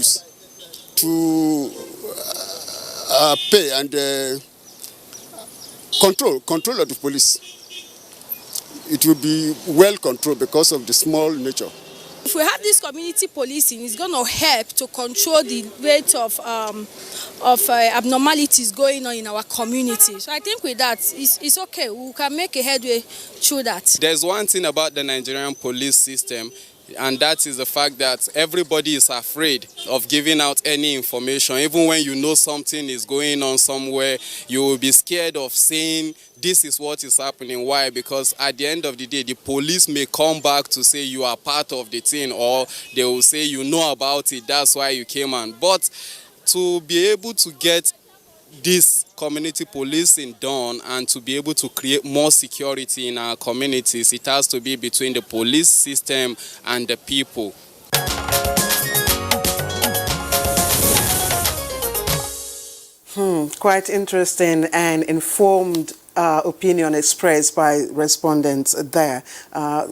youth to pay and control of the police. It will be well controlled because of the small nature. If we have this community policing, it's going to help to control the rate of abnormalities going on in our community. So I think with that, it's okay. We can make a headway through that. There's one thing about the Nigerian police system, and that is the fact that everybody is afraid of giving out any information. Even when you know something is going on somewhere, you will be scared of saying this is what is happening. Why? Because at the end of the day, the police may come back to say you are part of the thing, or they will say you know about it, that's why you came on. But to be able to get this community policing done and to be able to create more security in our communities, it has to be between the police system and the people. Quite interesting and informed opinion expressed by respondents there.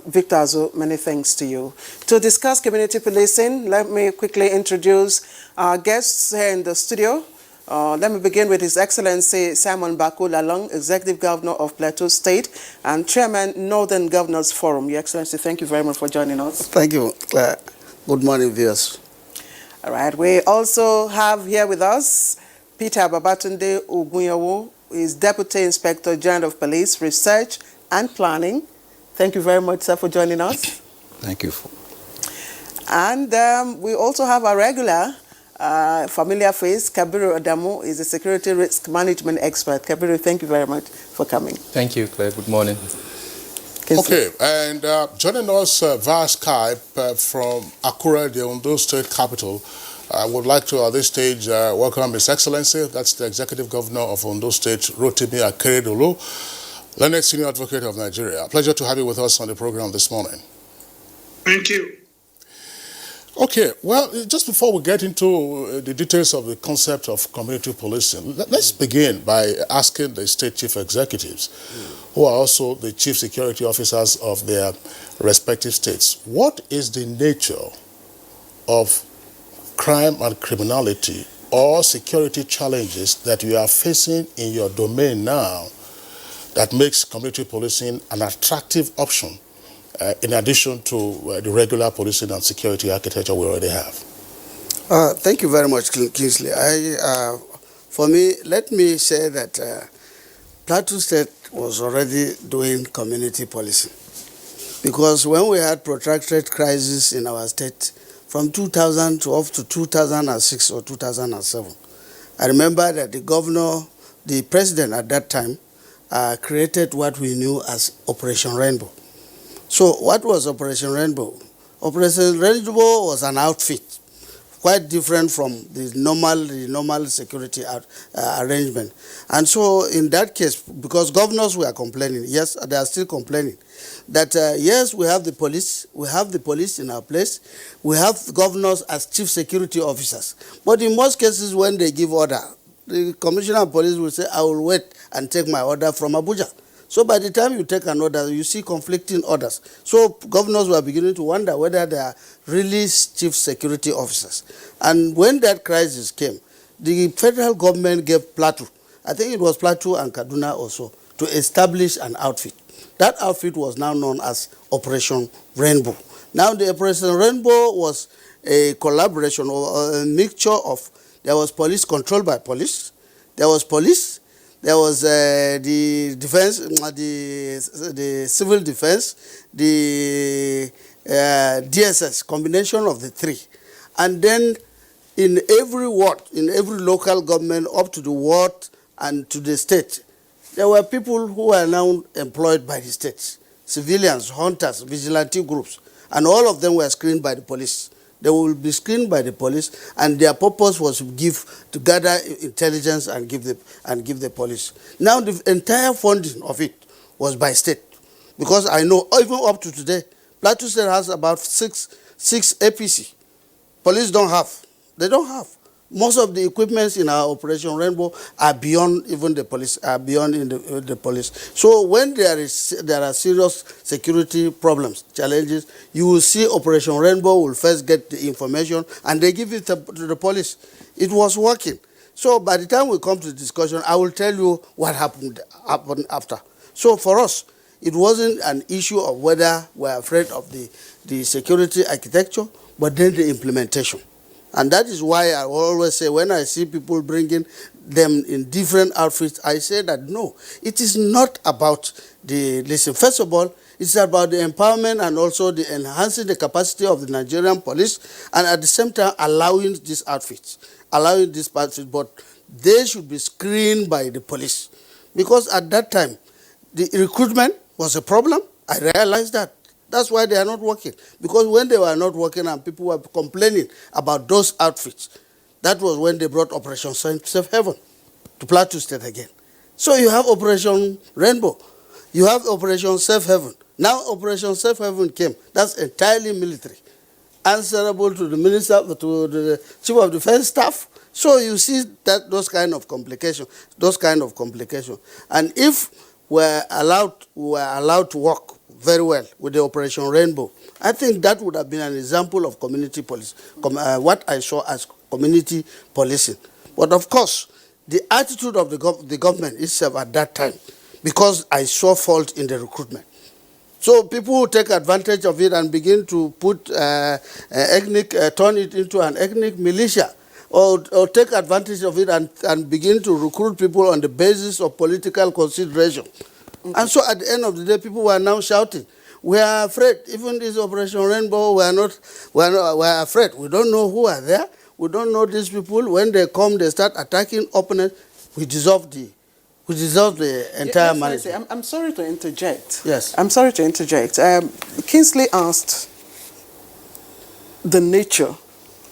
Victor Azu, many thanks to you. To discuss community policing, let me quickly introduce our guests here in the studio. Let me begin with His Excellency Simon Bako Lalong, Executive Governor of Plateau State and Chairman, Northern Governors Forum. Your Excellency, thank you very much for joining us. Thank you. Good morning, viewers. All right. We also have here with us Peter Babatunde Ogunyawo, who is Deputy Inspector General of Police, Research and Planning. Thank you very much, sir, for joining us. Thank you. And we also have a regular familiar face, Kabiru Adamu, is a security risk management expert. Kabiru, thank you very much for coming. Thank you, Claire. Good morning. Okay, and joining us via Skype from Akure, the Ondo State capital, I would like to, at this stage, welcome His Excellency, that's the Executive Governor of Ondo State, Rotimi Akeredolu, Learned Senior Advocate of Nigeria. A pleasure to have you with us on the program this morning. Thank you. Okay, well, just before we get into the details of the concept of community policing, let's begin by asking the state chief executives, who are also the chief security officers of their respective states, what is the nature of crime and criminality or security challenges that you are facing in your domain now that makes community policing an attractive option in addition to the regular policing and security architecture we already have? Thank you very much, Kingsley. For me, let me say that Plateau State was already doing community policing, because when we had protracted crisis in our state from 2000 to up to 2006 or 2007, I remember that the president at that time created what we knew as Operation Rainbow. So what was Operation Rainbow? Operation Rainbow was an outfit, quite different from the normal security arrangement. And so in that case, because governors were complaining, yes, they are still complaining, that yes, we have the police in our place, we have governors as chief security officers. But in most cases, when they give order, the commissioner of police will say, I will wait and take my order from Abuja. So by the time you take an order, you see conflicting orders. So governors were beginning to wonder whether they are really chief security officers. And when that crisis came, the federal government gave Plateau, I think it was Plateau and Kaduna also, to establish an outfit. That outfit was now known as Operation Rainbow. Now the Operation Rainbow was a collaboration or a mixture of, there was police controlled by police, there was police, there was the defense, the civil defense, the DSS, combination of the three. And then in every ward, in every local government, up to the ward and to the state, there were people who were now employed by the states, civilians, hunters, vigilante groups, and all of them were screened by the police. They will be screened by the police, and their purpose was to gather intelligence and give the police. Now the entire funding of it was by state, because I know even up to today, Plateau State has about six APC. Police don't have. They don't have. Most of the equipments in our Operation Rainbow are beyond even the police, are beyond in the police. So when there are serious security problems, challenges, you will see Operation Rainbow will first get the information and they give it to the police. It was working. So by the time we come to the discussion, I will tell you what happened after. So for us, it wasn't an issue of whether we're afraid of the security architecture, but then the implementation. And that is why I always say, when I see people bringing them in different outfits, I say that no, it is not about listen, first of all, it's about the empowerment and also the enhancing the capacity of the Nigerian police, and at the same time allowing these outfits, but they should be screened by the police. Because at that time, the recruitment was a problem. I realized that. That's why they are not working. Because when they were not working and people were complaining about those outfits, that was when they brought Operation Safe Haven to Plateau State again. So you have Operation Rainbow. You have Operation Safe Haven. Now Operation Safe Haven came. That's entirely military. Answerable to the minister, to the Chief of Defense Staff. So you see that those kind of complications. And if we're allowed to work very well with the Operation Rainbow, I think that would have been an example of community police, what I saw as community policing. But of course, the attitude of the government itself at that time, because I saw fault in the recruitment. So people who take advantage of it and begin to put turn it into an ethnic militia, or take advantage of it and begin to recruit people on the basis of political consideration. And so at the end of the day, people were now shouting, we are afraid. Even this Operation Rainbow, we are afraid. We don't know who are there. We don't know these people. When they come, they start attacking opponents. We dissolve the entire management. I'm sorry to interject. Yes. I'm sorry to interject. Kingsley asked the nature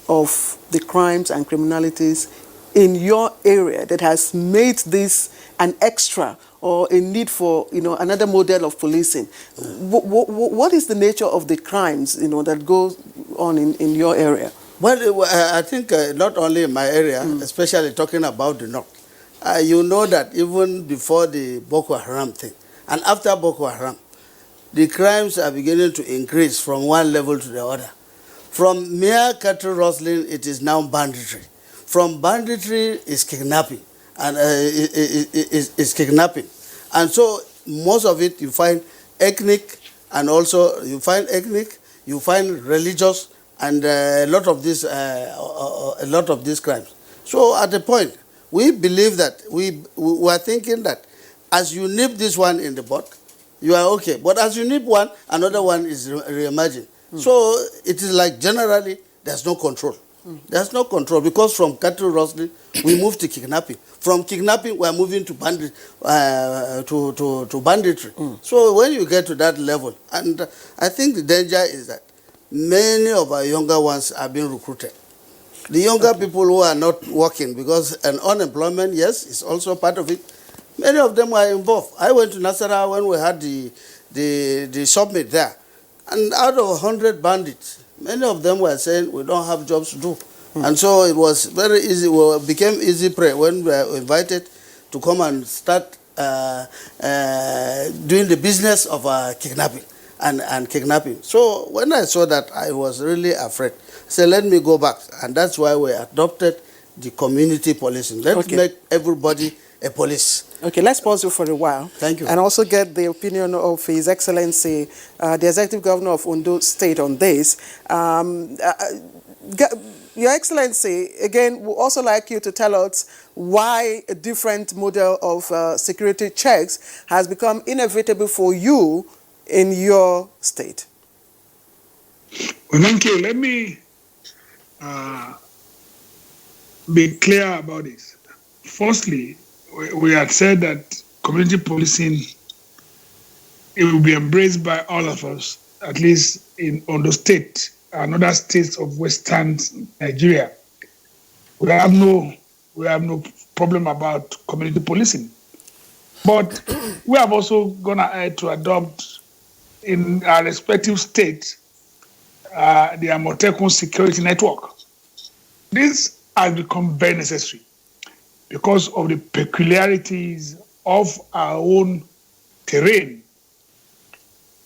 of the crimes and criminalities in your area that has made this an extra or a need for another model of policing. What is the nature of the crimes that goes on in your area? Well, I think not only in my area, especially talking about the north. You know that even before the Boko Haram thing and after Boko Haram, the crimes are beginning to increase from one level to the other. From mere cattle rustling, it is now banditry. From banditry is kidnapping, and is kidnapping. And so most of it you find ethnic, and also you find religious, and a lot of these crimes. So at the point, we believe that we are thinking that as you nip this one in the bud, you are okay. But as you nip one, another one is re-emerging. So it is like generally there's no control. There's no control because from cattle rustling we move to kidnapping. From kidnapping we are moving to banditry. So when you get to that level, and I think the danger is that many of our younger ones are being recruited. The younger people who are not working, because unemployment, yes, is also part of it. Many of them are involved. I went to Nasarawa when we had the summit there. And out of 100 bandits, many of them were saying, we don't have jobs to do. And so it was very easy, became easy prey when we were invited to come and start doing the business of kidnapping and kidnapping. So when I saw that, I was really afraid. I said, let me go back. And that's why we adopted the community policing. Let's make everybody a police. Okay, let's pause you for a while. Thank you. And also get the opinion of His Excellency, the Executive Governor of Ondo State on this. Your Excellency, again, would also like you to tell us why a different model of security checks has become inevitable for you in your state. Well, thank you. Let me be clear about this. Firstly, we had said that community policing, it will be embraced by all of us, at least in Ondo State and other states of Western Nigeria. We have no problem about community policing. But we have also gone ahead to adopt in our respective states the Amotekun security network. This has become very necessary because of the peculiarities of our own terrain.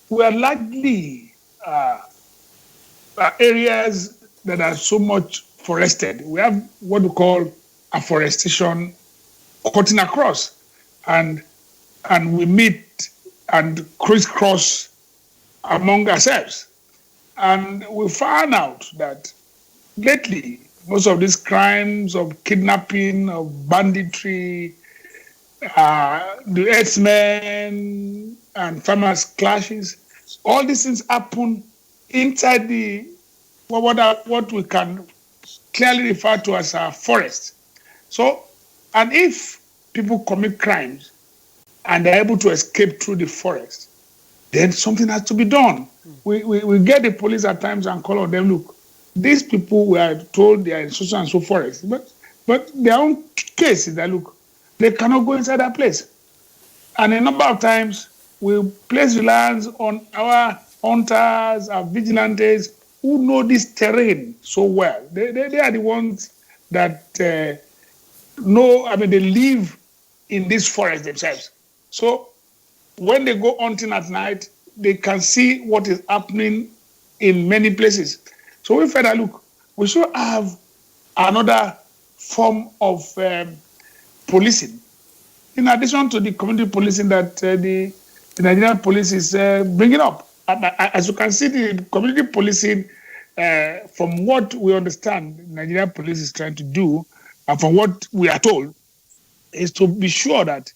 We are largely areas that are so much forested. We have what we call afforestation cutting across, and we meet and crisscross among ourselves. And we found out that lately, most of these crimes of kidnapping, of banditry, the herdsmen and farmers clashes, all these things happen inside the what we can clearly refer to as our forest. So, and if people commit crimes and they're able to escape through the forest, then something has to be done. We get the police at times and call on them, look, these people were told they are in so and so forest, but their own case is that, look, they cannot go inside that place. And a number of times, we place reliance on our hunters, our vigilantes, who know this terrain so well. They are the ones that know, I mean, they live in this forest themselves. So when they go hunting at night, they can see what is happening in many places. So we felt that, look, we should have another form of policing, in addition to the community policing that the Nigerian police is bringing up. As you can see, the community policing, from what we understand, the Nigerian police is trying to do, and from what we are told, is to be sure that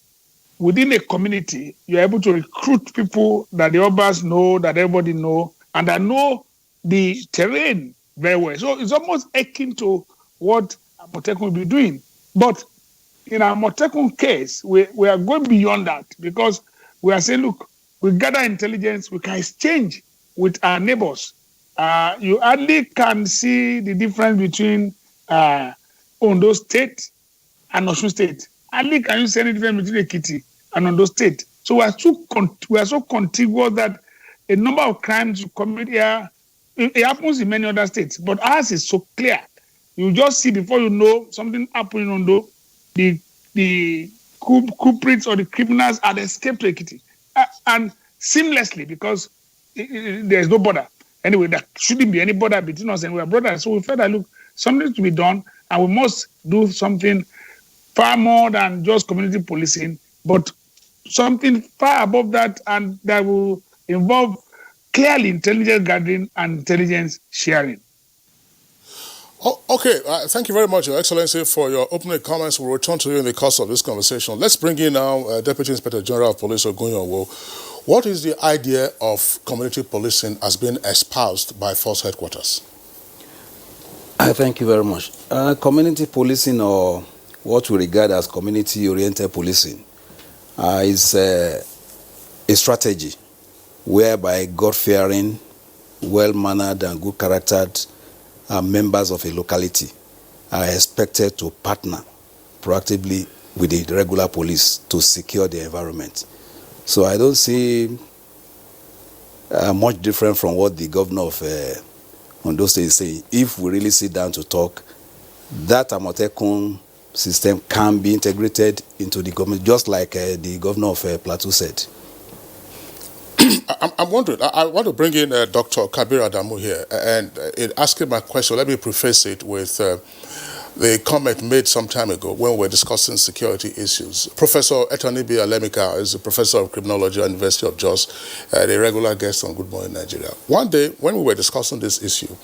within a community, you're able to recruit people that the others know, that everybody know, and that know the terrain very well. So it's almost akin to what Amotekun will be doing. But in our Amotekun case, we are going beyond that, because we are saying, look, we gather intelligence, we can exchange with our neighbors. You hardly can see the difference between Ondo State and Osun State. Hardly can you see any difference between Ekiti and Ondo State. So we are so contiguous that a number of crimes you commit here, it happens in many other states, but ours is so clear. You just see before you know something happened in Ondo, the culprits or the criminals had escaped to Ekiti, and seamlessly, because there's no border. Anyway, there shouldn't be any border between us, and we are brothers. So we felt that, look, something to be done, and we must do something far more than just community policing, but something far above that, and that will involve clearly intelligence gathering and intelligence sharing. Oh, okay, thank you very much, Your Excellency, for your opening comments. We'll return to you in the course of this conversation. Let's bring in now Deputy Inspector General of Police Ogunyanwo. What is the idea of community policing as being espoused by Force Headquarters? Thank you very much. Community policing, or what we regard as community-oriented policing, is a strategy whereby God-fearing, well-mannered and good-charactered members of a locality are expected to partner proactively with the regular police to secure the environment. So I don't see much different from what the governor of Ondo State is saying. If we really sit down to talk, that Amotekun system can be integrated into the government, just like the governor of Plateau said. I'm wondering, I want to bring in Dr. Kabir Adamu here, and in asking my question, let me preface it with the comment made some time ago when we were discussing security issues. Professor Etanibi Alemika is a professor of criminology at the University of Jos, a regular guest on Good Morning Nigeria. One day, when we were discussing this issue,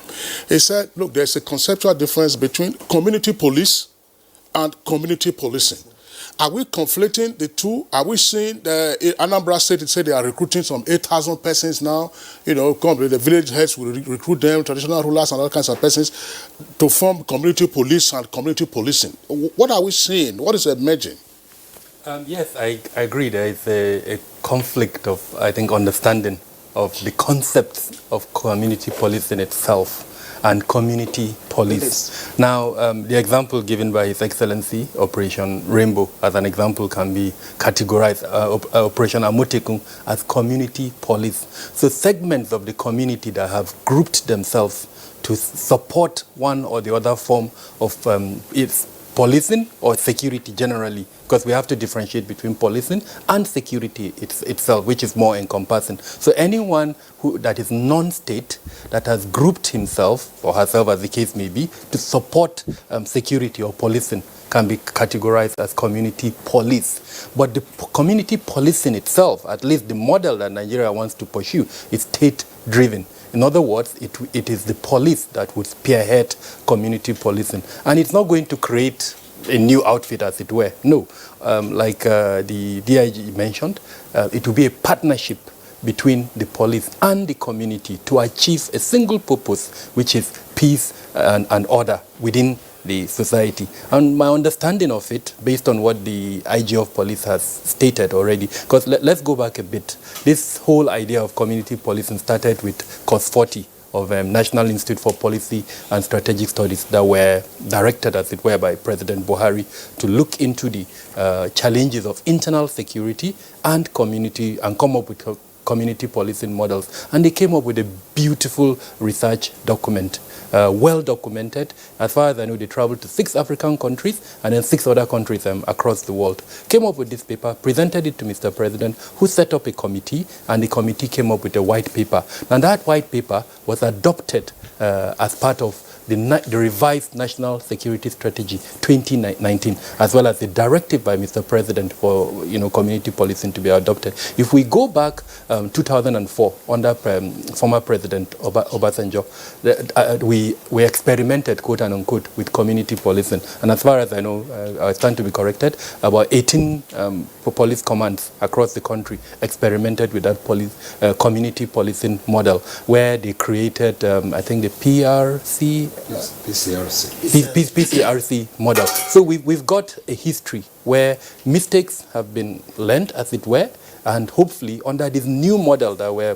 he said, look, there's a conceptual difference between community police and community policing. Are we conflating the two? Are we seeing the Anambra State said they are recruiting some 8,000 persons now? You know, the village heads will recruit them, traditional rulers and all kinds of persons to form community police and community policing. What are we seeing? What is emerging? Yes, I agree. There is a conflict of, I think, understanding of the concept of community policing itself and community police. Now, the example given by His Excellency, Operation Rainbow, as an example, can be categorized, Operation Amotekun, as community police. So segments of the community that have grouped themselves to support one or the other form of its policing or security generally, because we have to differentiate between policing and security itself, which is more encompassing. So anyone that is non-state, that has grouped himself or herself, as the case may be, to support security or policing can be categorized as community police. But the community policing itself, at least the model that Nigeria wants to pursue, is state-driven. In other words, it is the police that would spearhead community policing. And it's not going to create a new outfit, as it were. No. Like the DIG mentioned, it will be a partnership between the police and the community to achieve a single purpose, which is peace and order within the society. And my understanding of it, based on what the IG of police has stated already, because let's go back a bit. This whole idea of community policing started with COS 40 of National Institute for Policy and Strategic Studies that were directed, as it were, by President Buhari to look into the challenges of internal security and community, and come up with community policing models. And they came up with a beautiful research document, well documented. As far as I know, they traveled to 6 African countries and then 6 other countries across the world. Came up with this paper, presented it to Mr. President, who set up a committee, and the committee came up with a white paper. And that white paper was adopted as part of the revised National Security Strategy 2019, as well as the directive by Mr. President for community policing to be adopted. If we go back 2004 under former President Obasanjo, we experimented, quote and unquote, with community policing. And as far as I know, I stand to be corrected, about 18 police commands across the country experimented with that community policing model, where they created, I think, the PCRC model. So we've got a history where mistakes have been learned, as it were, and hopefully under this new model that we're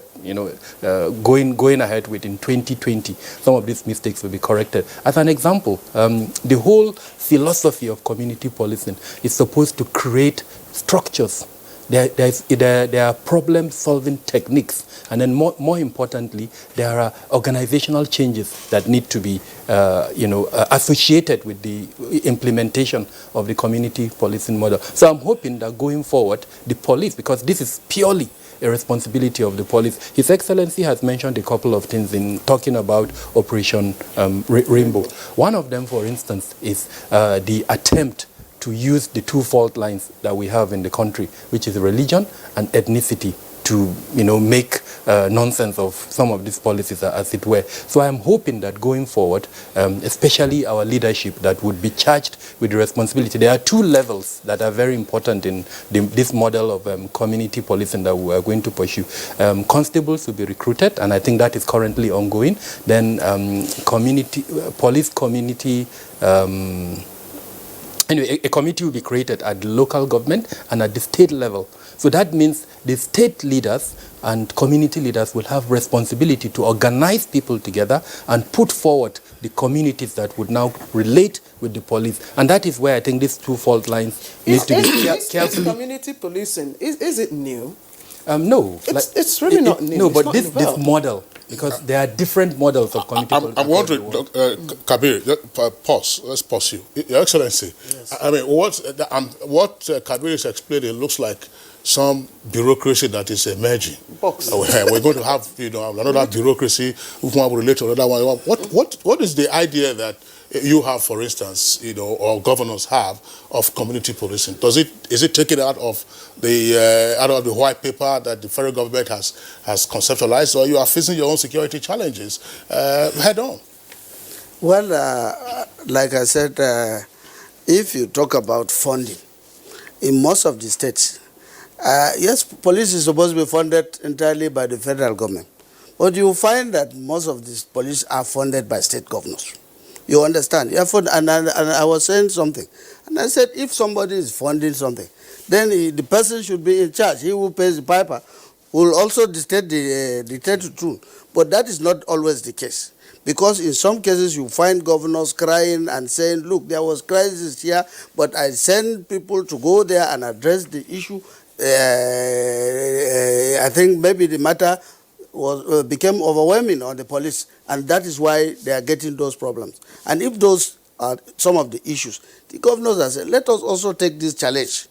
going ahead with in 2020, some of these mistakes will be corrected. As an example, the whole philosophy of community policing is supposed to create structures. There are problem-solving techniques, and then more importantly, there are organizational changes that need to be associated with the implementation of the community policing model. So I'm hoping that going forward, the police, because this is purely a responsibility of the police. His Excellency has mentioned a couple of things in talking about Operation Rainbow. One of them, for instance, is the attempt to use the 2 fault lines that we have in the country, which is religion and ethnicity, to make nonsense of some of these policies, as it were. So I am hoping that going forward, especially our leadership that would be charged with the responsibility. There are 2 levels that are very important in this model of community policing that we are going to pursue. Constables will be recruited, and I think that is currently ongoing. Then police community. Anyway, a committee will be created at the local government and at the state level. So that means the state leaders and community leaders will have responsibility to organize people together and put forward the communities that would now relate with the police. And that is where I think these 2 fault lines need to be carefully. Community policing, is it new? No. It's really not new. No, but this model, because there are different models of community policing. I'm wondering, Kabir, pause. Let's pause you. Your Excellency, yes. I mean, what Kabir is explaining looks like some bureaucracy that is emerging. We're going to have, another bureaucracy. We will relate to another one. What is the idea that you have, for instance, or governors have, of community policing? Is it taken out of the white paper that the federal government has conceptualized, or you are facing your own security challenges head on? Well, like I said, if you talk about funding, in most of the states, yes, police is supposed to be funded entirely by the federal government, but you find that most of these police are funded by state governors. You understand? And I was saying something. And I said, if somebody is funding something, then the person should be in charge. He who pays the piper will also dictate the tune. But that is not always the case. Because in some cases, you find governors crying and saying, look, there was crisis here, but I send people to go there and address the issue. I think maybe the matter became overwhelming on the police, and that is why they are getting those problems. And if those are some of the issues, the governors have said, let us also take this challenge.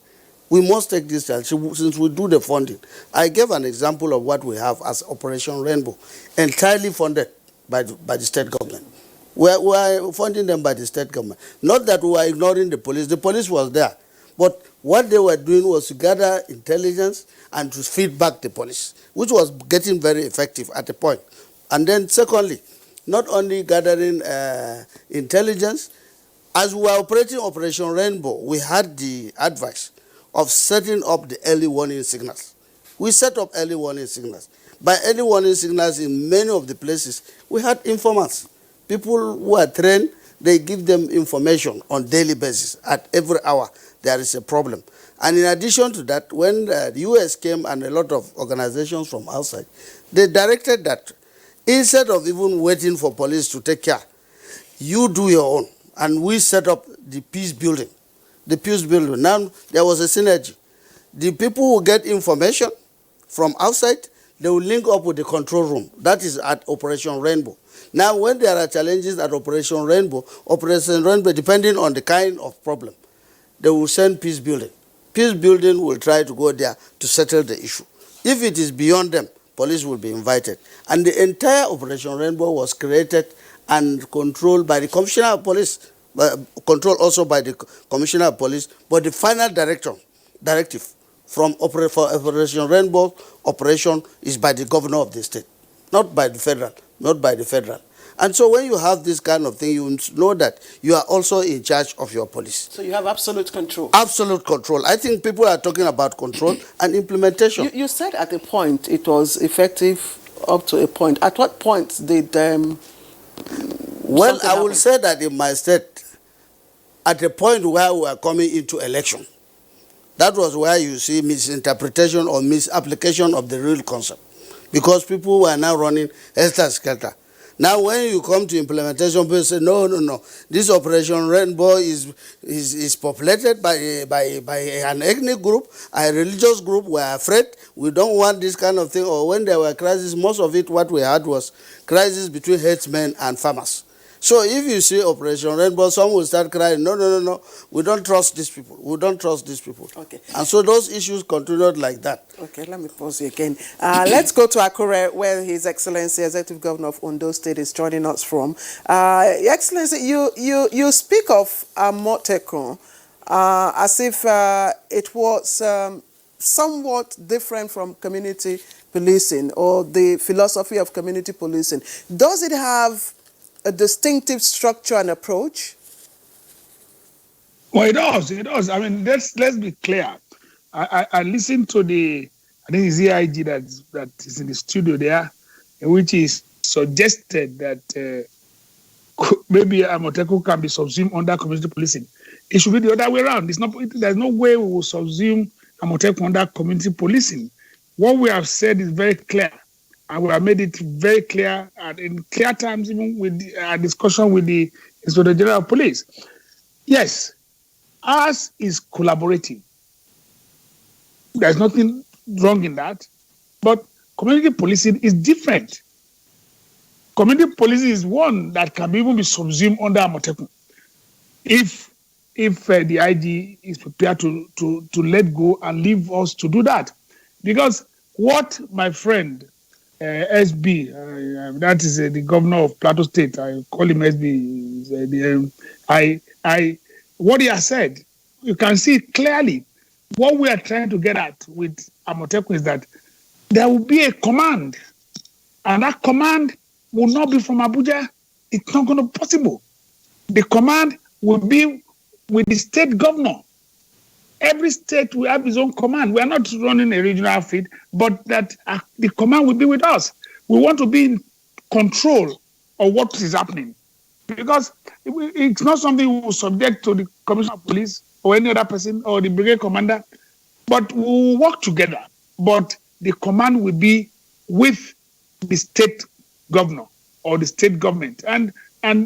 We must take this challenge since we do the funding. I gave an example of what we have as Operation Rainbow, entirely funded by the state government. We are funding them by the state government. Not that we are ignoring the police. The police was there. But what they were doing was to gather intelligence and to feed back the police, which was getting very effective at a point. And then secondly, not only gathering intelligence, as we were operating Operation Rainbow, we had the advice of setting up the early warning signals. We set up early warning signals. By early warning signals in many of the places, we had informants. People who are trained, they give them information on daily basis. At every hour, there is a problem. And in addition to that, when the US came and a lot of organizations from outside, they directed that instead of even waiting for police to take care, you do your own. And we set up the peace building. The peace building. Now, there was a synergy. The people who get information from outside, they will link up with the control room. That is at Operation Rainbow. Now, when there are challenges at Operation Rainbow, depending on the kind of problem, they will send peace building. Peace building will try to go there to settle the issue. If it is beyond them, police will be invited. And the entire Operation Rainbow was created and controlled by the Commissioner of Police, controlled also by the Commissioner of Police, but the final directive for Operation Rainbow operation is by the governor of the state, not by the federal. And so when you have this kind of thing, you know that you are also in charge of your police. So you have absolute control. Absolute control. I think people are talking about control and implementation. You said at a point it was effective up to a point. At what point did well, I will say that in my state, at a point where we are coming into election, that was where you see misinterpretation or misapplication of the real concept. Because people were now running helter-skelter. Now, when you come to implementation, people say, no. This Operation Rainbow is populated by an ethnic group, a religious group. We are afraid. We don't want this kind of thing. Or when there were crises, most of it, what we had was crisis between herdsmen and farmers. So if you see Operation Rainbow, some will start crying, no, we don't trust these people. We don't trust these people. Okay. And so those issues continued like that. Okay, let me pause you again. Let's go to Akure, where His Excellency, Executive Governor of Ondo State, is joining us from. Your Excellency, you speak of Amotekun as if it was somewhat different from community policing or the philosophy of community policing. Does it have a distinctive structure and approach? Well, it does. I mean, let's be clear. I listened to I think it's EIG that is in the studio there, which is suggested that maybe Amotekun can be subsumed under community policing. It should be the other way around. There's no way we will subsume Amotekun under community policing. What we have said is very clear. And we have made it very clear and in clear terms, even with our discussion with the Inspector General of Police. Yes, ours is collaborative. There's nothing wrong in that. But community policing is different. Community policing is one that can even be subsumed under Amotekun. If the IG is prepared to let go and leave us to do that. Because what my friend SB, that is the governor of Plateau State. I call him SB. What he has said, you can see clearly what we are trying to get at with Amotekun is that there will be a command, and that command will not be from Abuja. It's not going to be possible. The command will be with the state governor. Every state will have its own command. We are not running a regional feed, but that the command will be with us. We want to be in control of what is happening. Because it's not something we will subject to the Commissioner of Police or any other person or the brigade commander, but we will work together. But the command will be with the state governor or the state government. And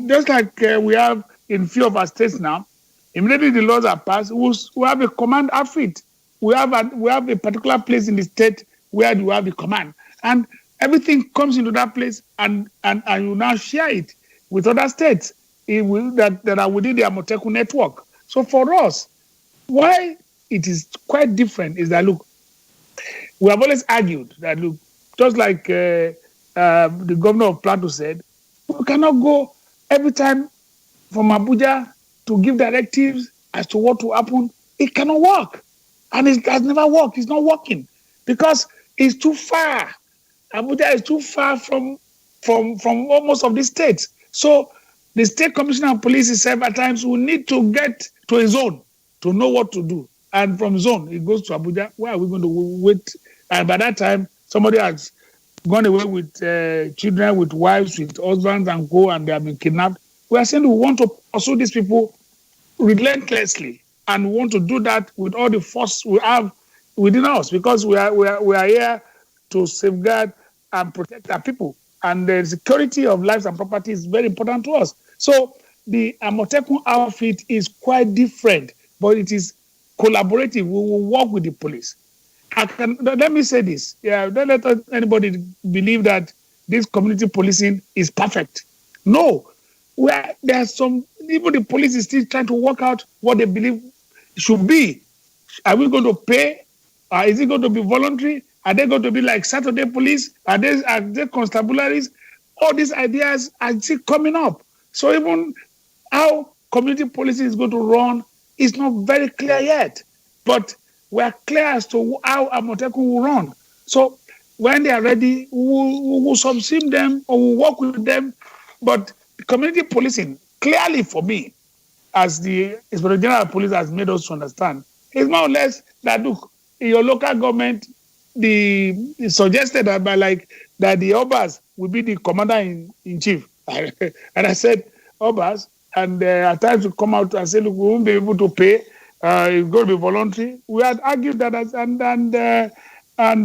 just like we have in few of our states now, immediately the laws are passed, we have a command outfit. We have a particular place in the state where you have the command. And everything comes into that place, and you now share it with other states that are within the Amotekun network. So for us, why it is quite different is that, look, we have always argued that, look, just like the governor of Plateau said, we cannot go every time from Abuja to give directives as to what will happen. It cannot work. And it has never worked. It's not working because it's too far. Abuja is too far from almost of the states. So the state commissioner of police itself at times will need to get to a zone to know what to do. And from zone, it goes to Abuja. Where are we going to wait? And by that time, somebody has gone away with children, with wives, with husbands and go, and they have been kidnapped. We are saying we want to pursue these people relentlessly, and we want to do that with all the force we have within us, because we are here to safeguard and protect our people. And the security of lives and property is very important to us. So the Amotekun outfit is quite different, but it is collaborative. We will work with the police. Let me say this. Yeah, don't let anybody believe that this community policing is perfect. No. There's some, even the police is still trying to work out what they believe it should be. Are we going to pay? Is it going to be voluntary? Are they going to be like Saturday police? Are they constabularies? All these ideas are still coming up. So even how community policing is going to run is not very clear yet. But we are clear as to how Amotekun will run. So when they are ready, we will subsume them or we'll work with them. But community policing, clearly for me, as the Inspector General of Police has made us to understand, is more or less that, look, in your local government, it's suggested that that the Obas will be the commander-in-chief. And I said, Obas, and at times we come out and say, look, we won't be able to pay. It's going to be voluntary. We had argued that, and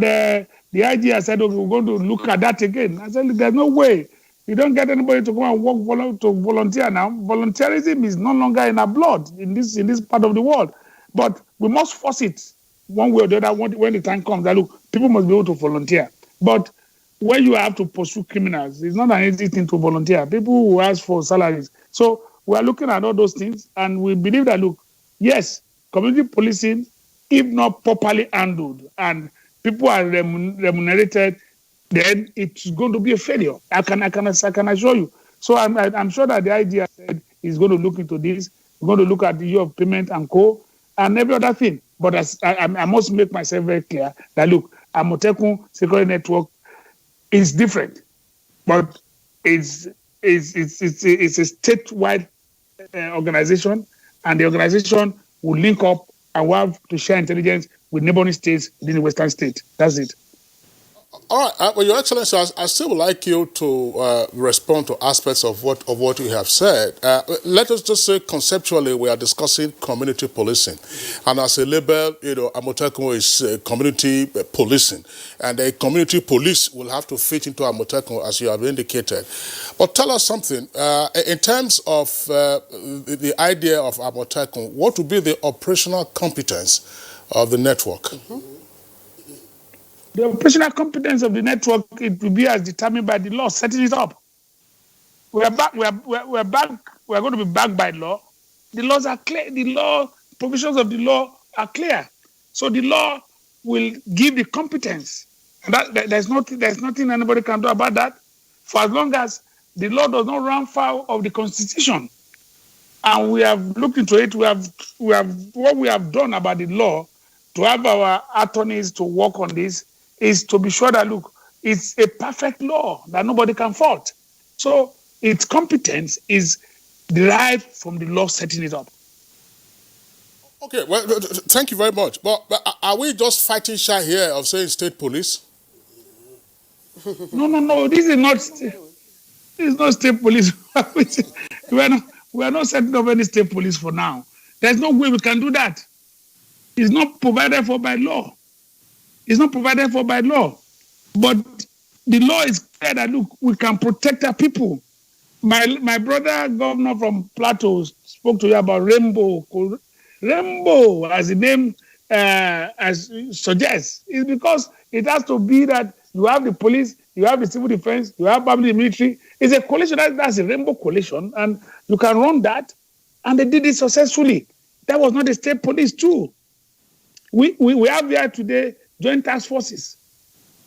the IG has said, okay, we're going to look at that again. I said, there's no way. You don't get anybody to come and work to volunteer now. Volunteerism is no longer in our blood in this part of the world. But we must force it one way or the other when the time comes that, look, people must be able to volunteer. But when you have to pursue criminals, it's not an easy thing to volunteer. People who ask for salaries. So we are looking at all those things, and we believe that, look, yes, community policing, if not properly handled and people are remunerated, then it's going to be a failure. I can assure you. So I'm sure that the idea said is going to look into this. We're going to look at the issue of payment and and every other thing. But I must make myself very clear that, look, Amotekun Security Network is different, but it's a statewide organization, and the organization will link up and will have to share intelligence with neighboring states within the Western state. That's it. All right, well, Your Excellency, I still would like you to respond to aspects of what you have said. Let us just say conceptually we are discussing community policing, and as a label, Amotekun is community policing, and a community police will have to fit into Amotekun, as you have indicated. But tell us something in terms of the idea of Amotekun. What would be the operational competence of the network? Mm-hmm. The operational competence of the network, it will be as determined by the law setting it up. We are back. We are back. We are going to be backed by law. The laws are clear. The law provisions of the law are clear. So the law will give the competence, and there's nothing anybody can do about that. For as long as the law does not run foul of the Constitution, and we have looked into it, we have what we have done about the law to have our attorneys to work on this is to be sure that, look, it's a perfect law that nobody can fault. So its competence is derived from the law setting it up. Okay, well, thank you very much. But are we just fighting shy here of saying state police? No. This is not state police. We are not setting up any state police for now. There's no way we can do that. It's not provided for by law. It's not provided for by law. But the law is clear that, look, we can protect our people. My brother governor from Plateau spoke to you about Rainbow. Rainbow, as the name as suggests, is because it has to be that you have the police, you have the civil defense, you have probably the military. It's a coalition, that's a rainbow coalition, and you can run that. And they did it successfully. That was not the state police too. We have here today joint task forces.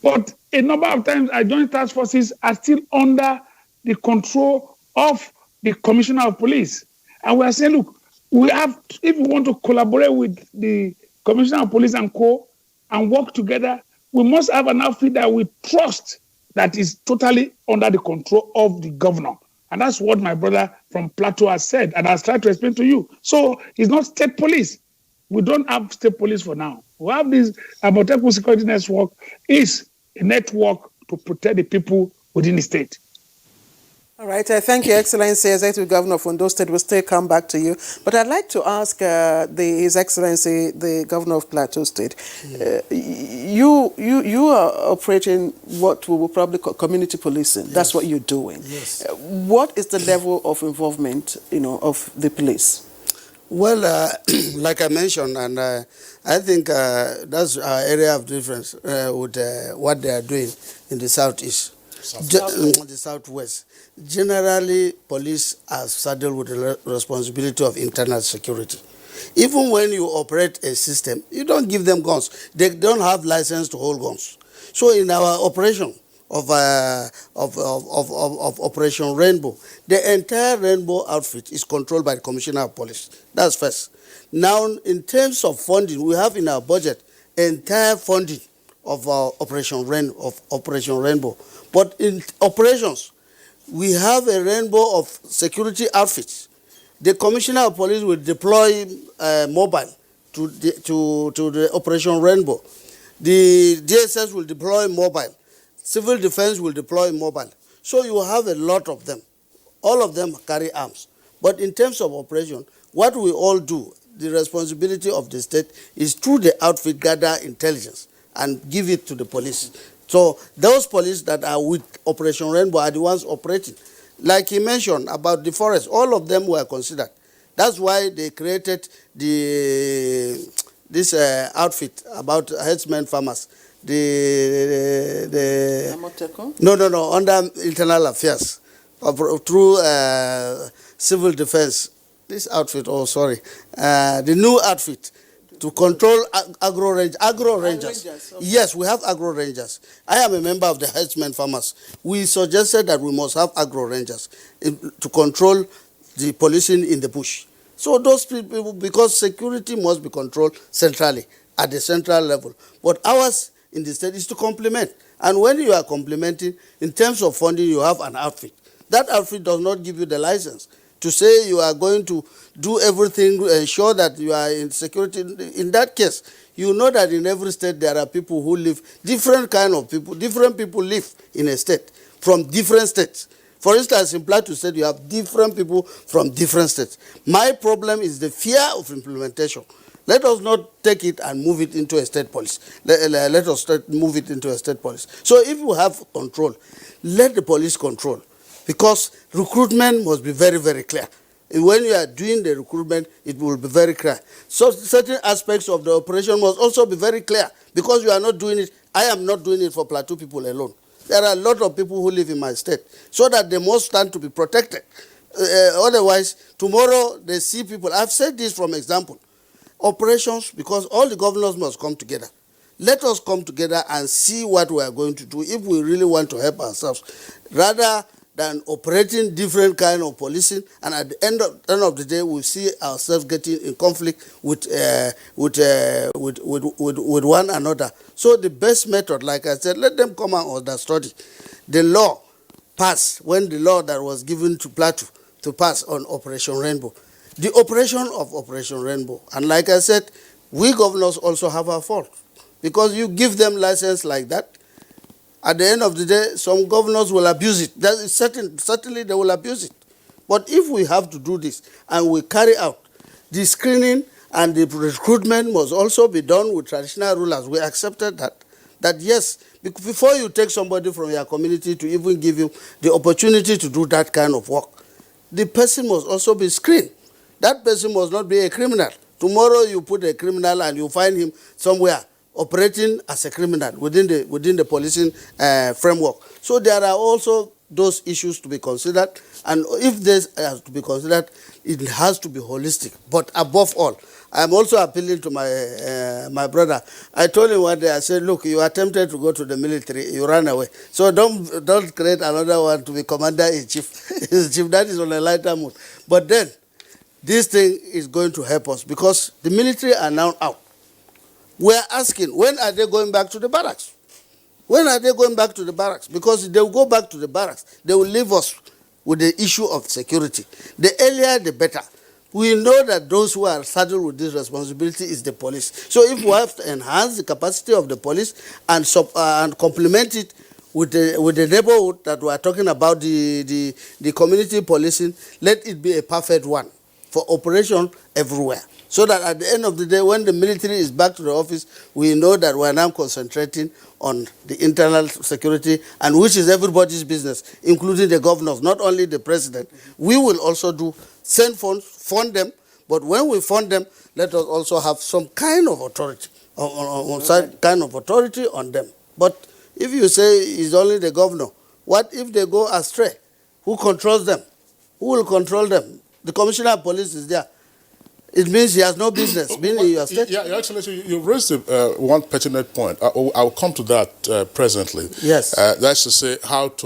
But a number of times our joint task forces are still under the control of the commissioner of police. And we are saying, look, if we want to collaborate with the commissioner of police and co and work together, we must have an outfit that we trust that is totally under the control of the governor. And that's what my brother from Plateau has said, and I've tried to explain to you. So it's not state police. We don't have state police for now. We have this Amotekun Security Network is a network to protect the people within the state. All right, thank you, Excellency. Executive Governor of Ondo State will still come back to you. But I'd like to ask His Excellency, the Governor of Plateau State, you are operating what we will probably call community policing. Yes. That's what you're doing. Yes. What is the level of involvement, of the police? Well, like I mentioned, and I think that's our area of difference with what they are doing in the southeast. The southwest. Generally, police are saddled with the responsibility of internal security. Even when you operate a system, you don't give them guns. They don't have license to hold guns. So in our operation of Operation Rainbow, the entire Rainbow outfit is controlled by the Commissioner of Police. That's first. Now, in terms of funding, we have in our budget entire funding of our Operation Rainbow. But in operations, we have a rainbow of security outfits. The Commissioner of Police will deploy mobile to the Operation Rainbow. The DSS will deploy mobile. Civil Defense will deploy mobile. So you have a lot of them. All of them carry arms. But in terms of operation, what we all do, the responsibility of the state is through the outfit gather intelligence and give it to the police. So those police that are with Operation Rainbow are the ones operating. Like he mentioned about the forest, all of them were considered. That's why they created this outfit about herdsmen farmers. No, under internal affairs, through civil defense. This outfit, the new outfit to control agro rangers. Okay. Yes, we have agro rangers. I am a member of the herdsmen farmers. We suggested that we must have agro rangers to control the policing in the bush. So those people, because security must be controlled centrally, at the central level. But ours in the state is to complement. And when you are complementing, in terms of funding, you have an outfit. That outfit does not give you the license to say you are going to do everything to ensure that you are in security. In that case, you know that in every state there are people who live, different kind of people, different people live in a state from different states. For instance, in Plateau State, you have different people from different states. My problem is the fear of implementation. Let us not take it and move it into a state policy. Let us move it into a state policy. So if you have control, let the police control. Because recruitment must be very, very clear. And when you are doing the recruitment, it will be very clear. So certain aspects of the operation must also be very clear. Because you are not doing it, I am not doing it for Plateau people alone. There are a lot of people who live in my state. So that they must stand to be protected. Otherwise, tomorrow they see people. I've said this from example. Operations, because all the governors must come together. Let us come together and see what we are going to do if we really want to help ourselves. Rather than operating different kind of policing, and at the end of the day, we see ourselves getting in conflict with one another. So the best method, like I said, let them come out and study. The law passed, when the law that was given to Plateau to pass on Operation Rainbow, the operation of Operation Rainbow, and like I said, we governors also have our fault, because you give them license like that. At the end of the day, some governors will abuse it. That is certainly they will abuse it. But if we have to do this and we carry out, the screening and the recruitment must also be done with traditional rulers. We accepted that yes, before you take somebody from your community to even give him the opportunity to do that kind of work, the person must also be screened. That person must not be a criminal. Tomorrow you put a criminal and you find him somewhere operating as a criminal within the policing framework. So there are also those issues to be considered, and if this has to be considered, it has to be holistic. But above all, I'm also appealing to my brother. I told him one day, I said, look, you attempted to go to the military, you ran away. So don't create another one to be commander-in-chief. Chief, that is on a lighter mood. But then, this thing is going to help us because the military are now out. We are asking, when are they going back to the barracks? When are they going back to the barracks? Because they will go back to the barracks. They will leave us with the issue of security. The earlier, the better. We know that those who are saddled with this responsibility is the police. So if we have to enhance the capacity of the police and complement it with the neighborhood that we are talking about, the community policing, let it be a perfect one for operation everywhere. So that at the end of the day, when the military is back to the office, we know that we are now concentrating on the internal security, and which is everybody's business, including the governors, not only the president. We will also send funds, fund them, but when we fund them, let us also have some kind of authority, kind of authority on them. But if you say it's only the governor, what if they go astray? Who controls them? Who will control them? The commissioner of police is there. It means he has no business being in your state. Yeah, Your Excellency, you raised one pertinent point. I'll come to that presently. Yes. That's to say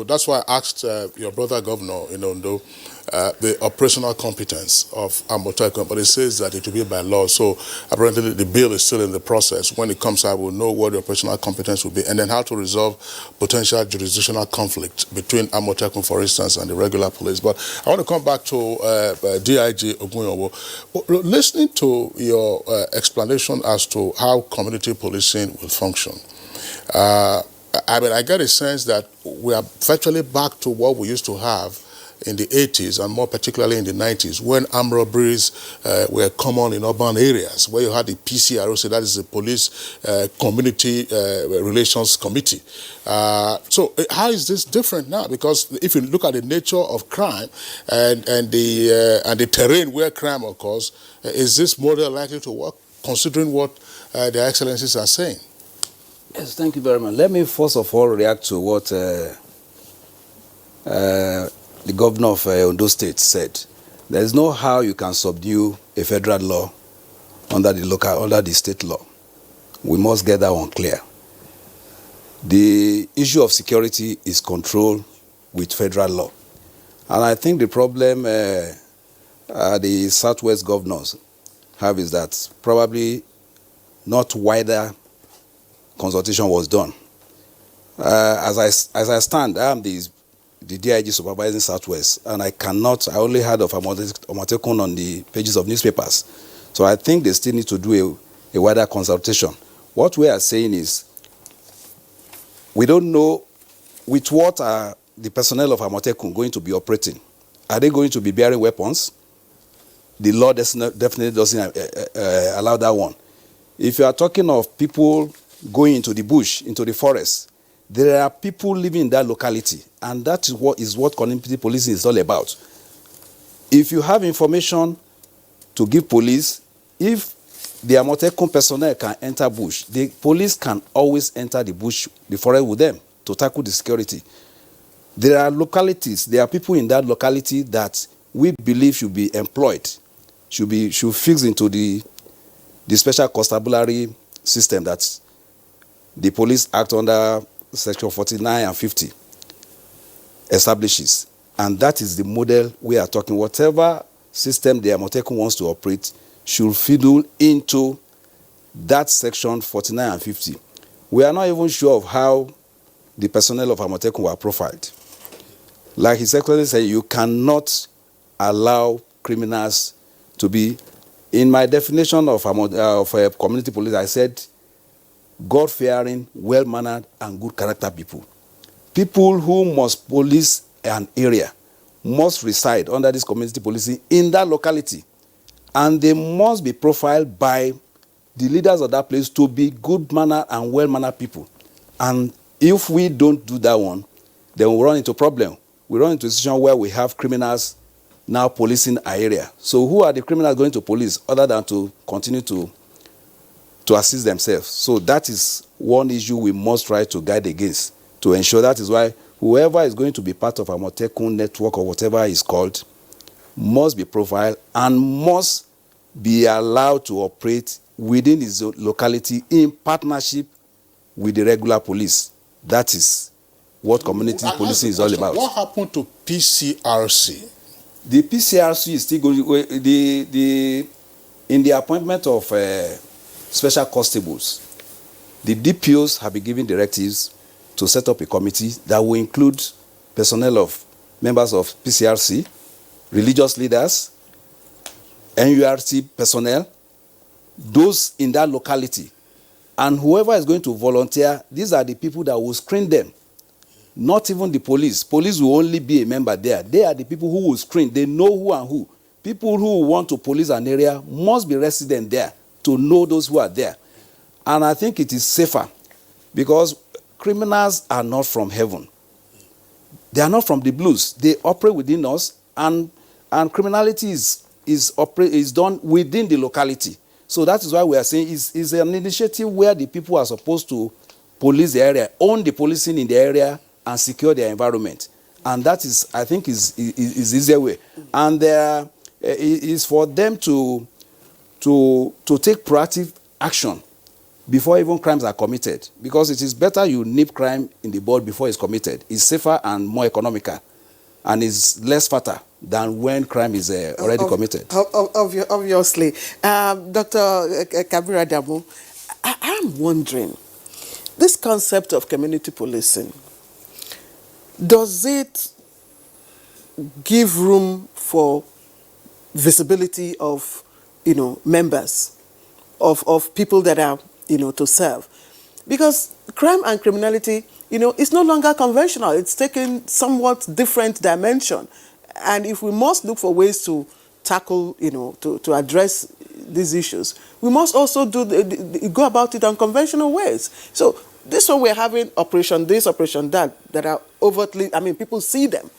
that's why I asked your brother governor in Ondo the operational competence of Amotekun, but it says that it will be by law. So apparently the bill is still in the process. When it comes out, we'll know what the operational competence will be, and then how to resolve potential jurisdictional conflict between Amotekun, for instance, and the regular police. But I want to come back to DIG Ogunyowo. Listening to your explanation as to how community policing will function, I get a sense that we are virtually back to what we used to have in the 80s, and more particularly in the 90s, when armed robberies were common in urban areas, where you had the PCRO, so that is the Police Community Relations Committee. So how is this different now? Because if you look at the nature of crime and the terrain where crime occurs, is this model likely to work, considering what the Excellencies are saying? Yes, thank you very much. Let me first of all react to what the governor of Ondo State said. There is no how you can subdue a federal law under the state law. We must get that one clear. The issue of security is controlled with federal law. And I think the problem the Southwest governors have is that probably not wider consultation was done. As I stand, I am the DIG supervising Southwest, and I only heard of Amotekun on the pages of newspapers. So I think they still need to do a wider consultation. What we are saying is, we don't know with what are the personnel of Amotekun going to be operating. Are they going to be bearing weapons? The law definitely doesn't allow that one. If you are talking of people going into the bush, into the forest, there are people living in that locality, and that is what community policing is all about. If you have information to give police, if the Amotekun personnel can enter bush, the police can always enter the bush, the forest with them to tackle the security. There are localities, there are people in that locality that we believe should be employed, should fix into the special constabulary system that the Police Act under Section 49 and 50 establishes. And that is the model we are talking. Whatever system the Amotekun wants to operate should fiddle into that Section 49 and 50. We are not even sure of how the personnel of Amotekun were profiled. Like His Excellency said, you cannot allow criminals to be. In my definition of community police, I said God-fearing, well-mannered, and good character people. People who must police an area must reside under this community policing in that locality. And they must be profiled by the leaders of that place to be good-mannered and well-mannered people. And if we don't do that one, then we run into a problem. We run into a situation where we have criminals now policing our area. So who are the criminals going to police other than to continue to to assist themselves. So that is one issue we must try to guide against, to ensure. That is why whoever is going to be part of a Amotekun network or whatever it's called must be profiled and must be allowed to operate within his locality in partnership with the regular police. That is what community policing is all about. What happened to PCRC? The PCRC is still going. In the appointment of special constables, the DPOs have been given directives to set up a committee that will include personnel of members of PCRC, religious leaders, NURT personnel, those in that locality. And whoever is going to volunteer, these are the people that will screen them. Not even the police. Police will only be a member there. They are the people who will screen. They know who and who. People who want to police an area must be resident there to know those who are there. And I think it is safer because criminals are not from heaven. They are not from the blues. They operate within us, and criminality is done within the locality. So that is why we are saying is an initiative where the people are supposed to police the area, own the policing in the area, and secure their environment. And that is, I think, is easier way. And there is for them to take proactive action before even crimes are committed, because it is better you nip crime in the bud before it's committed. It's safer and more economical, and is less fatal than when crime is already committed. Obviously. Dr. Kabir Adamu, I'm wondering, this concept of community policing, does it give room for visibility of, members, of people that are, to serve? Because crime and criminality, it's no longer conventional. It's taken somewhat different dimension. And if we must look for ways to tackle, to address these issues, we must also go about it in conventional ways. So this one we're having operation this, operation that are overtly, people see them.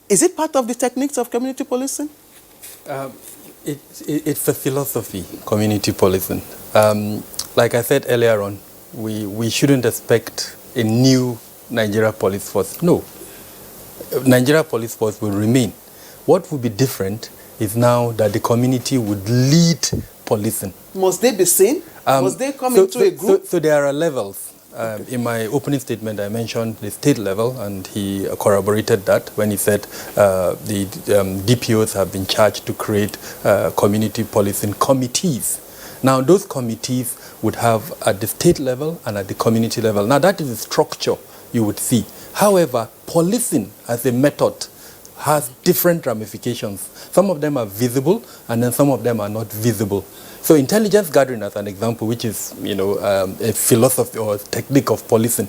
Is it part of the techniques of community policing? It's a philosophy, community policing. Like I said earlier on, we shouldn't expect a new Nigeria police force. No. Nigeria police force will remain. What will be different is now that the community would lead policing. Must they be seen? Must they come into a group? So there are levels. In my opening statement, I mentioned the state level, and he corroborated that when he said the DPOs have been charged to create community policing committees. Now, those committees would have at the state level and at the community level. Now, that is the structure you would see. However, policing as a method has different ramifications. Some of them are visible, and then some of them are not visible. So intelligence gathering, as an example, which is a philosophy or technique of policing,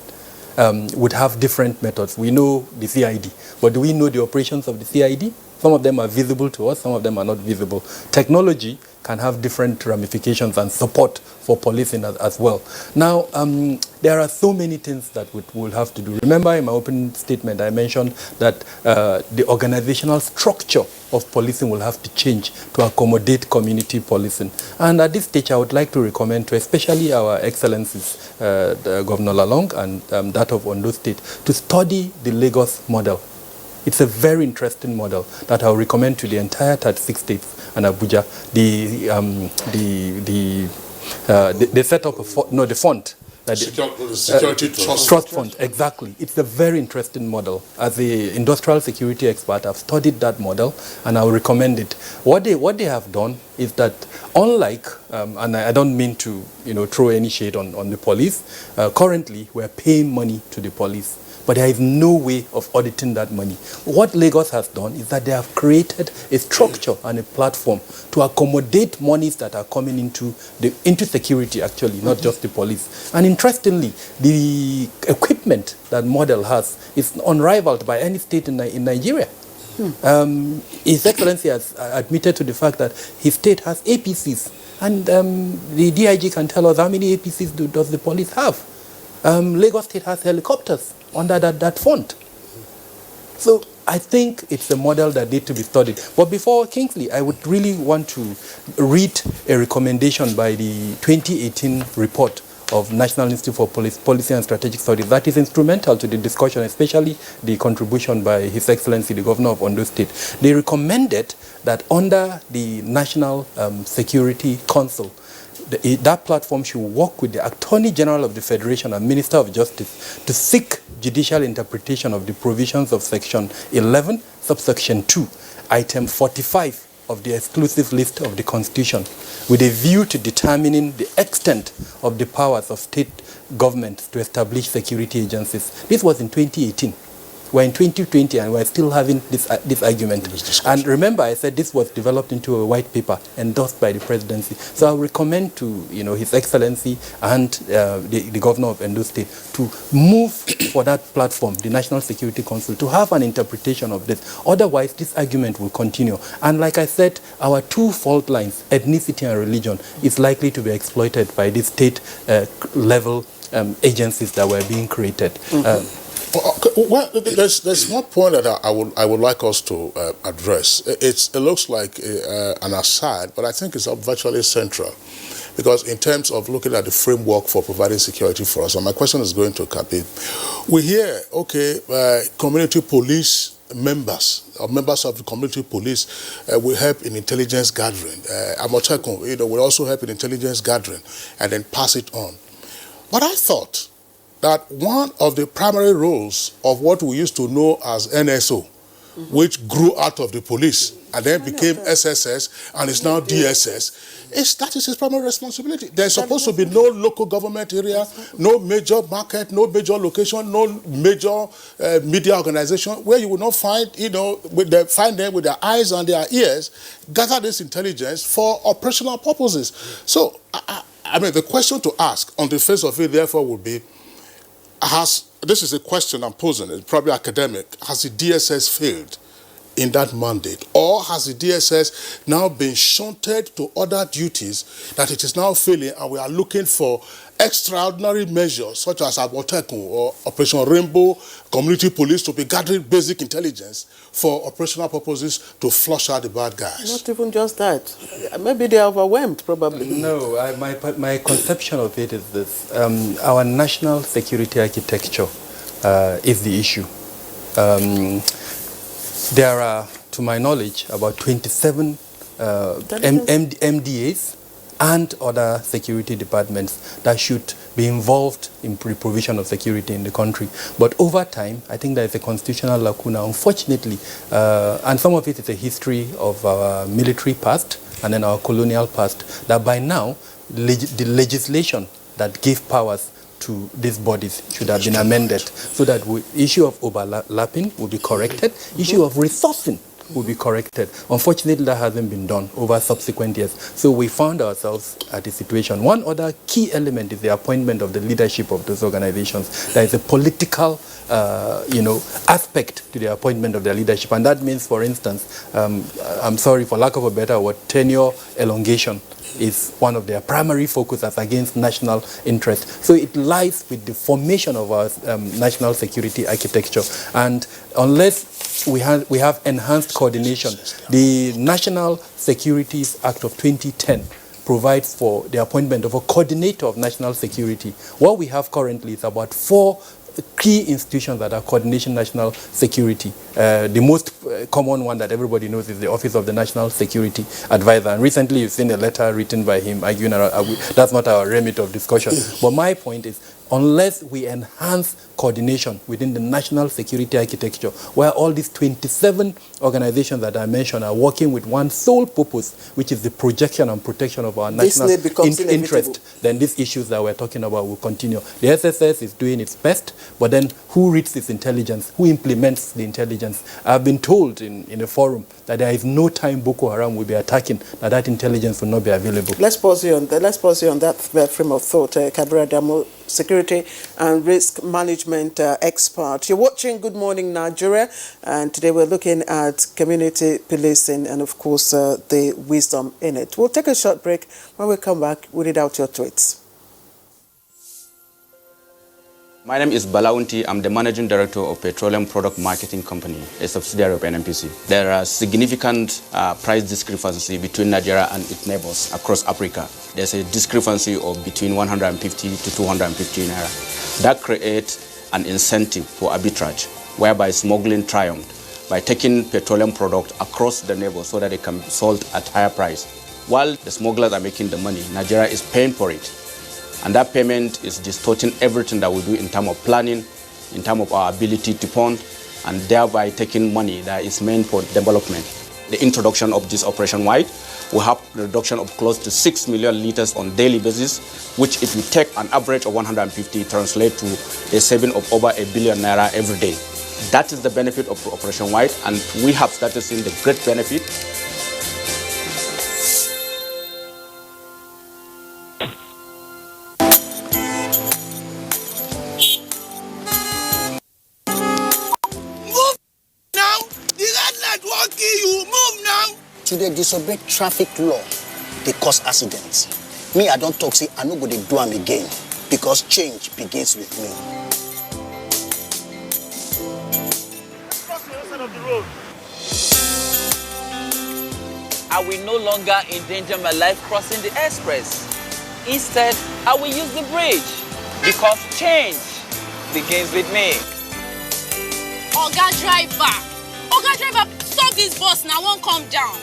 would have different methods. We know the CID, but do we know the operations of the CID? Some of them are visible to us, some of them are not visible. Technology can have different ramifications and support for policing as well. Now, there are so many things that we'll have to do. Remember, in my opening statement, I mentioned that the organizational structure of policing will have to change to accommodate community policing. And at this stage, I would like to recommend to especially our excellencies, Governor Lalong and that of Ondo State, to study the Lagos model. It's a very interesting model that I'll recommend to the entire 36 states and Abuja. They set up the fund. Security Trust Fund, exactly. It's a very interesting model. As an industrial security expert, I've studied that model and I'll recommend it. What they have done is that, unlike, and I don't mean to throw any shade on the police, currently we're paying money to the police, but there is no way of auditing that money. What Lagos has done is that they have created a structure and a platform to accommodate monies that are coming into security, actually, not just the police. And interestingly, the equipment that model has is unrivaled by any state in Nigeria. His Excellency has admitted to the fact that his state has APCs, and the DIG can tell us how many APCs does the police have. Lagos State has helicopters under that fund. So I think it's a model that needs to be studied. But before Kingsley, I would really want to read a recommendation by the 2018 report of National Institute for Policy and Strategic Studies that is instrumental to the discussion, especially the contribution by His Excellency, the Governor of Ondo State. They recommended that under the National Security Council, that platform should work with the Attorney General of the Federation and Minister of Justice to seek judicial interpretation of the provisions of Section 11, subsection 2, item 45 of the exclusive list of the Constitution, with a view to determining the extent of the powers of state governments to establish security agencies. This was in 2018. We're in 2020 and we're still having this argument. And remember, I said this was developed into a white paper endorsed by the presidency. So I recommend to His Excellency and the Governor of Ondo State to move for that platform, the National Security Council, to have an interpretation of this. Otherwise, this argument will continue. And like I said, our two fault lines, ethnicity and religion, is likely to be exploited by these state-level agencies that were being created. Well, there's one point that I would like us to address. It looks like an aside, but I think it's virtually central, because in terms of looking at the framework for providing security for us, and my question is going to Kabi. We hear, okay, community police members or members of the community police will help in intelligence gathering. Amotekun, will also help in intelligence gathering and then pass it on. But I thought that one of the primary roles of what we used to know as NSO, which grew out of the police and then became SSS and is now DSS, that is his primary responsibility. There's supposed to be no local government area, no major market, no major location, no major media organization where you will not find, find them with their eyes and their ears, gather this intelligence for operational purposes. So, I mean, the question to ask on the face of it, therefore, would be, this is a question I'm posing, it's probably academic, has the DSS failed in that mandate? Or has the DSS now been shunted to other duties that it is now failing, and we are looking for extraordinary measures such as Amotekun or Operation Rainbow, community police to be gathering basic intelligence for operational purposes to flush out the bad guys? Not even just that. Maybe they are overwhelmed, probably. No, my conception of it is this. Our national security architecture is the issue. There are, to my knowledge, about 27 MDAs and other security departments that should be involved in the provision of security in the country. But over time, I think there is a constitutional lacuna, unfortunately, and some of it is a history of our military past and then our colonial past, that by now, the legislation that gave powers to these bodies should have been amended so that the issue of overlapping will be corrected, issue of resourcing will be corrected. Unfortunately, that hasn't been done over subsequent years. So we found ourselves at a situation. One other key element is the appointment of the leadership of those organizations. There is a political aspect to the appointment of their leadership. And that means, for instance, I'm sorry, for lack of a better word, tenure elongation is one of their primary focuses against national interest. So it lies with the formation of our national security architecture. And unless we have enhanced coordination, the National Securities Act of 2010 provides for the appointment of a coordinator of national security. What we have currently is about 4 key institutions that are coordination national security. The most common one that everybody knows is the Office of the National Security Advisor. And recently you've seen a letter written by him arguing that's not our remit of discussion. But my point is, unless we enhance coordination within the national security architecture, where all these 27 organizations that I mentioned are working with one sole purpose, which is the projection and protection of our national interest, then these issues that we're talking about will continue. The SSS is doing its best, but then who reads this intelligence? Who implements the intelligence? I've been told in a forum that there is no time Boko Haram will be attacking, that intelligence will not be available. Let's pause you on that. Let's pause you on that frame of thought, Kabira Damo, security and risk management expert. You're watching Good Morning Nigeria, and today we're looking at community policing and, of course, the wisdom in it. We'll take a short break. When we come back, we'll read out your tweets. My name is Balaunti. I'm the Managing Director of Petroleum Product Marketing Company, a subsidiary of NNPC. There are significant price discrepancy between Nigeria and its neighbors across Africa. There's a discrepancy of between 150 to 250 naira. That creates an incentive for arbitrage, whereby smuggling triumphed by taking petroleum product across the neighbors so that they can be sold at higher price. While the smugglers are making the money, Nigeria is paying for it. And that payment is distorting everything that we do in terms of planning, in terms of our ability to fund, and thereby taking money that is meant for development. The introduction of this Operation White will have a reduction of close to 6 million liters on daily basis, which if you take an average of 150, translate to a saving of over 1 billion naira every day. That is the benefit of Operation White, and we have started seeing the great benefit. To dey disobey traffic law, they cause accidents. Me, I don't talk, say I no go dey do am again, because change begins with me. Cross the other side of the road. I will no longer endanger my life crossing the express. Instead, I will use the bridge, because change begins with me. Oga driver, stop this bus now, won't come down.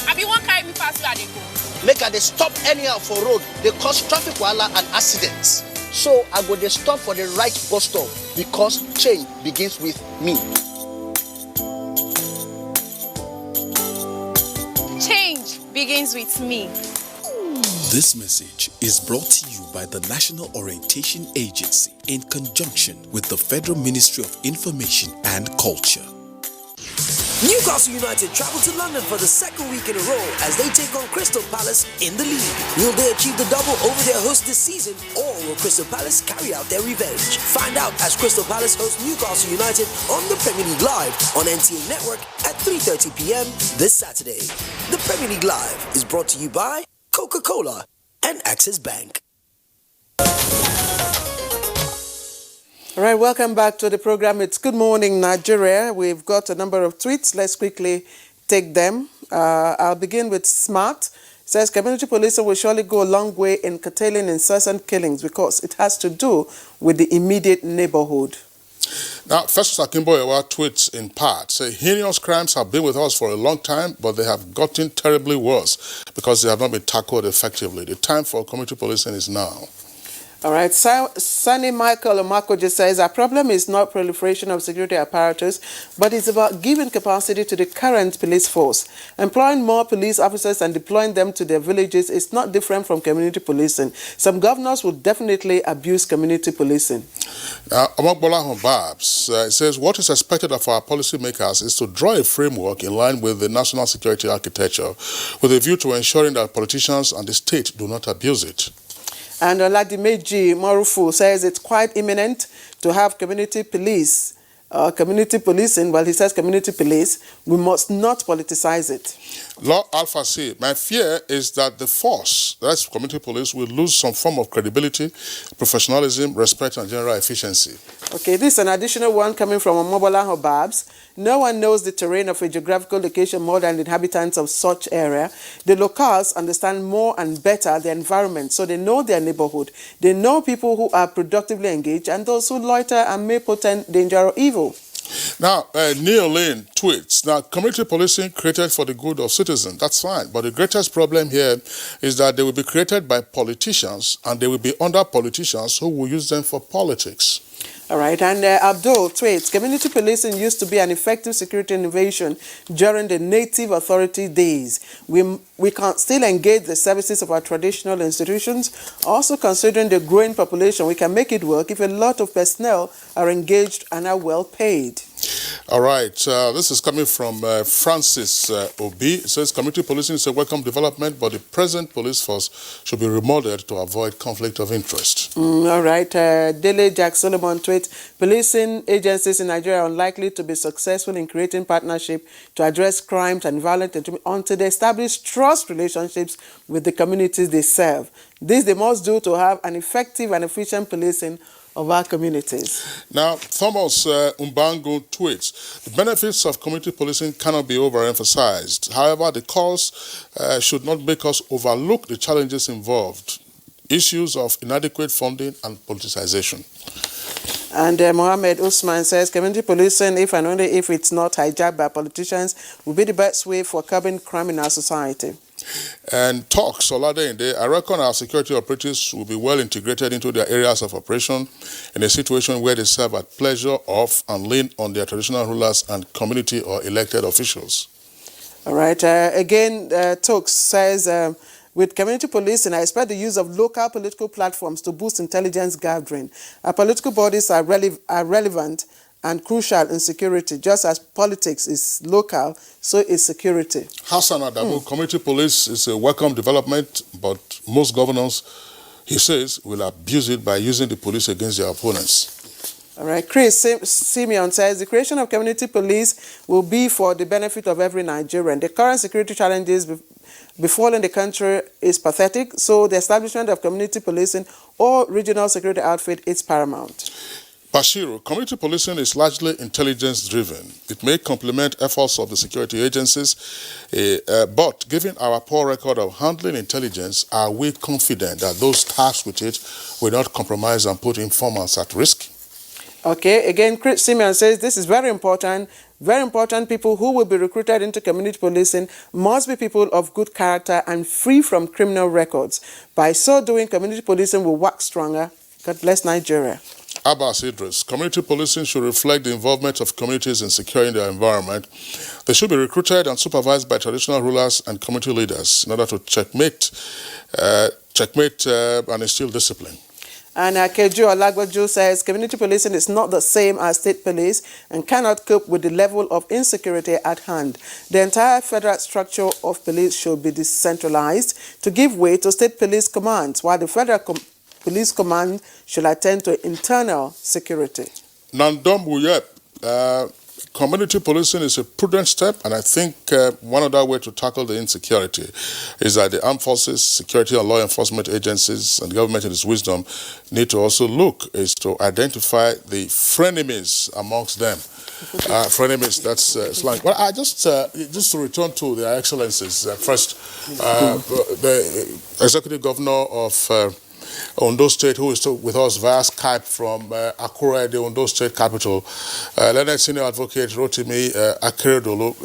I be one carry me past where they go. Make her dey stop anyhow for road, they cause traffic wahala and accidents. So I go dey stop for the right bus stop, because change begins with me. Change begins with me. This message is brought to you by the National Orientation Agency in conjunction with the Federal Ministry of Information and Culture. Newcastle United travel to London for the second week in a row as they take on Crystal Palace in the league. Will they achieve the double over their host this season, or will Crystal Palace carry out their revenge? Find out as Crystal Palace hosts Newcastle United on the Premier League Live on NTA Network at 3:30 p.m. this Saturday. The Premier League Live is brought to you by Coca-Cola and Access Bank. All right, welcome back to the program. It's Good Morning Nigeria. We've got a number of tweets. Let's quickly take them. I'll begin with Smart. It says, community policing will surely go a long way in curtailing incessant killings because it has to do with the immediate neighborhood. Now, Festus Akimboyewa tweets in part, say, heinous crimes have been with us for a long time, but they have gotten terribly worse because they have not been tackled effectively. The time for community policing is now. All right, Sunny Michael Omako just says, our problem is not proliferation of security apparatus, but it's about giving capacity to the current police force. Employing more police officers and deploying them to their villages is not different from community policing. Some governors will definitely abuse community policing. Amokbola Babs says, what is expected of our policymakers is to draw a framework in line with the national security architecture with a view to ensuring that politicians and the state do not abuse it. And Oladimeji Morufu says it's quite imminent to have community policing. Well, he says community police. We must not politicize it. Law Alpha C, my fear is that the force, that's community police, will lose some form of credibility, professionalism, respect, and general efficiency. Okay, this is an additional one coming from Omobola Babs. No one knows the terrain of a geographical location more than the inhabitants of such area. The locals understand more and better the environment, so they know their neighborhood. They know people who are productively engaged and those who loiter and may portend danger or evil. Now, Neil Lane tweets, now, community policing created for the good of citizens, that's fine. But the greatest problem here is that they will be created by politicians and they will be under politicians who will use them for politics. All right, and Abdul tweets, community policing used to be an effective security innovation during the native authority days. We can still engage the services of our traditional institutions. Also, considering the growing population, we can make it work if a lot of personnel are engaged and are well paid. All right, this is coming from Francis Obi. It says community policing is a welcome development, but the present police force should be remodeled to avoid conflict of interest. All right, Dele Jack Solomon tweets, policing agencies in Nigeria are unlikely to be successful in creating partnership to address crimes and violence until they establish trust relationships with the communities they serve. This they must do to have an effective and efficient policing of our communities. Now, Thomas Umbango tweets, the benefits of community policing cannot be overemphasized. However, the cause should not make us overlook the challenges involved, issues of inadequate funding and politicization. And Mohammed Usman says, community policing, if and only if it's not hijacked by politicians, will be the best way for curbing crime in our society. And talk Soladende, I reckon our security operatives will be well integrated into their areas of operation in a situation where they serve at pleasure of and lean on their traditional rulers and community or elected officials. All right. Again, Talks says, with community policing, I expect the use of local political platforms to boost intelligence gathering. Our political bodies are relevant and crucial in security. Just as politics is local, so is security. Hassan Adamu, community police is a welcome development, but most governors, he says, will abuse it by using the police against their opponents. All right. Chris Simeon says, the creation of community police will be for the benefit of every Nigerian. The current security challenges befalling the country is pathetic, so the establishment of community policing or regional security outfit is paramount. Bashiru, community policing is largely intelligence-driven. It may complement efforts of the security agencies, but given our poor record of handling intelligence, are we confident that those tasked with it will not compromise and put informants at risk? Okay, again, Chris Simeon says this is very important. Very important. People who will be recruited into community policing must be people of good character and free from criminal records. By so doing, community policing will work stronger. God bless Nigeria. Abbas Idris, community policing should reflect the involvement of communities in securing their environment. They should be recruited and supervised by traditional rulers and community leaders in order to checkmate and instill discipline. And Keju Olagboju says community policing is not the same as state police and cannot cope with the level of insecurity at hand. The entire federal structure of police should be decentralized to give way to state police commands, while the federal police command should attend to internal security. Nandom Wuyep, community policing is a prudent step, and I think one other way to tackle the insecurity is that the armed forces, security and law enforcement agencies, and government in its wisdom need to also look is to identify the frenemies amongst them. Frenemies, that's slang. Well, I just to return to their excellencies, first, the executive governor of Ondo State, who is with us via Skype from Akure, the Ondo State capital. Learned Senior Advocate Rotimi Akeredolu.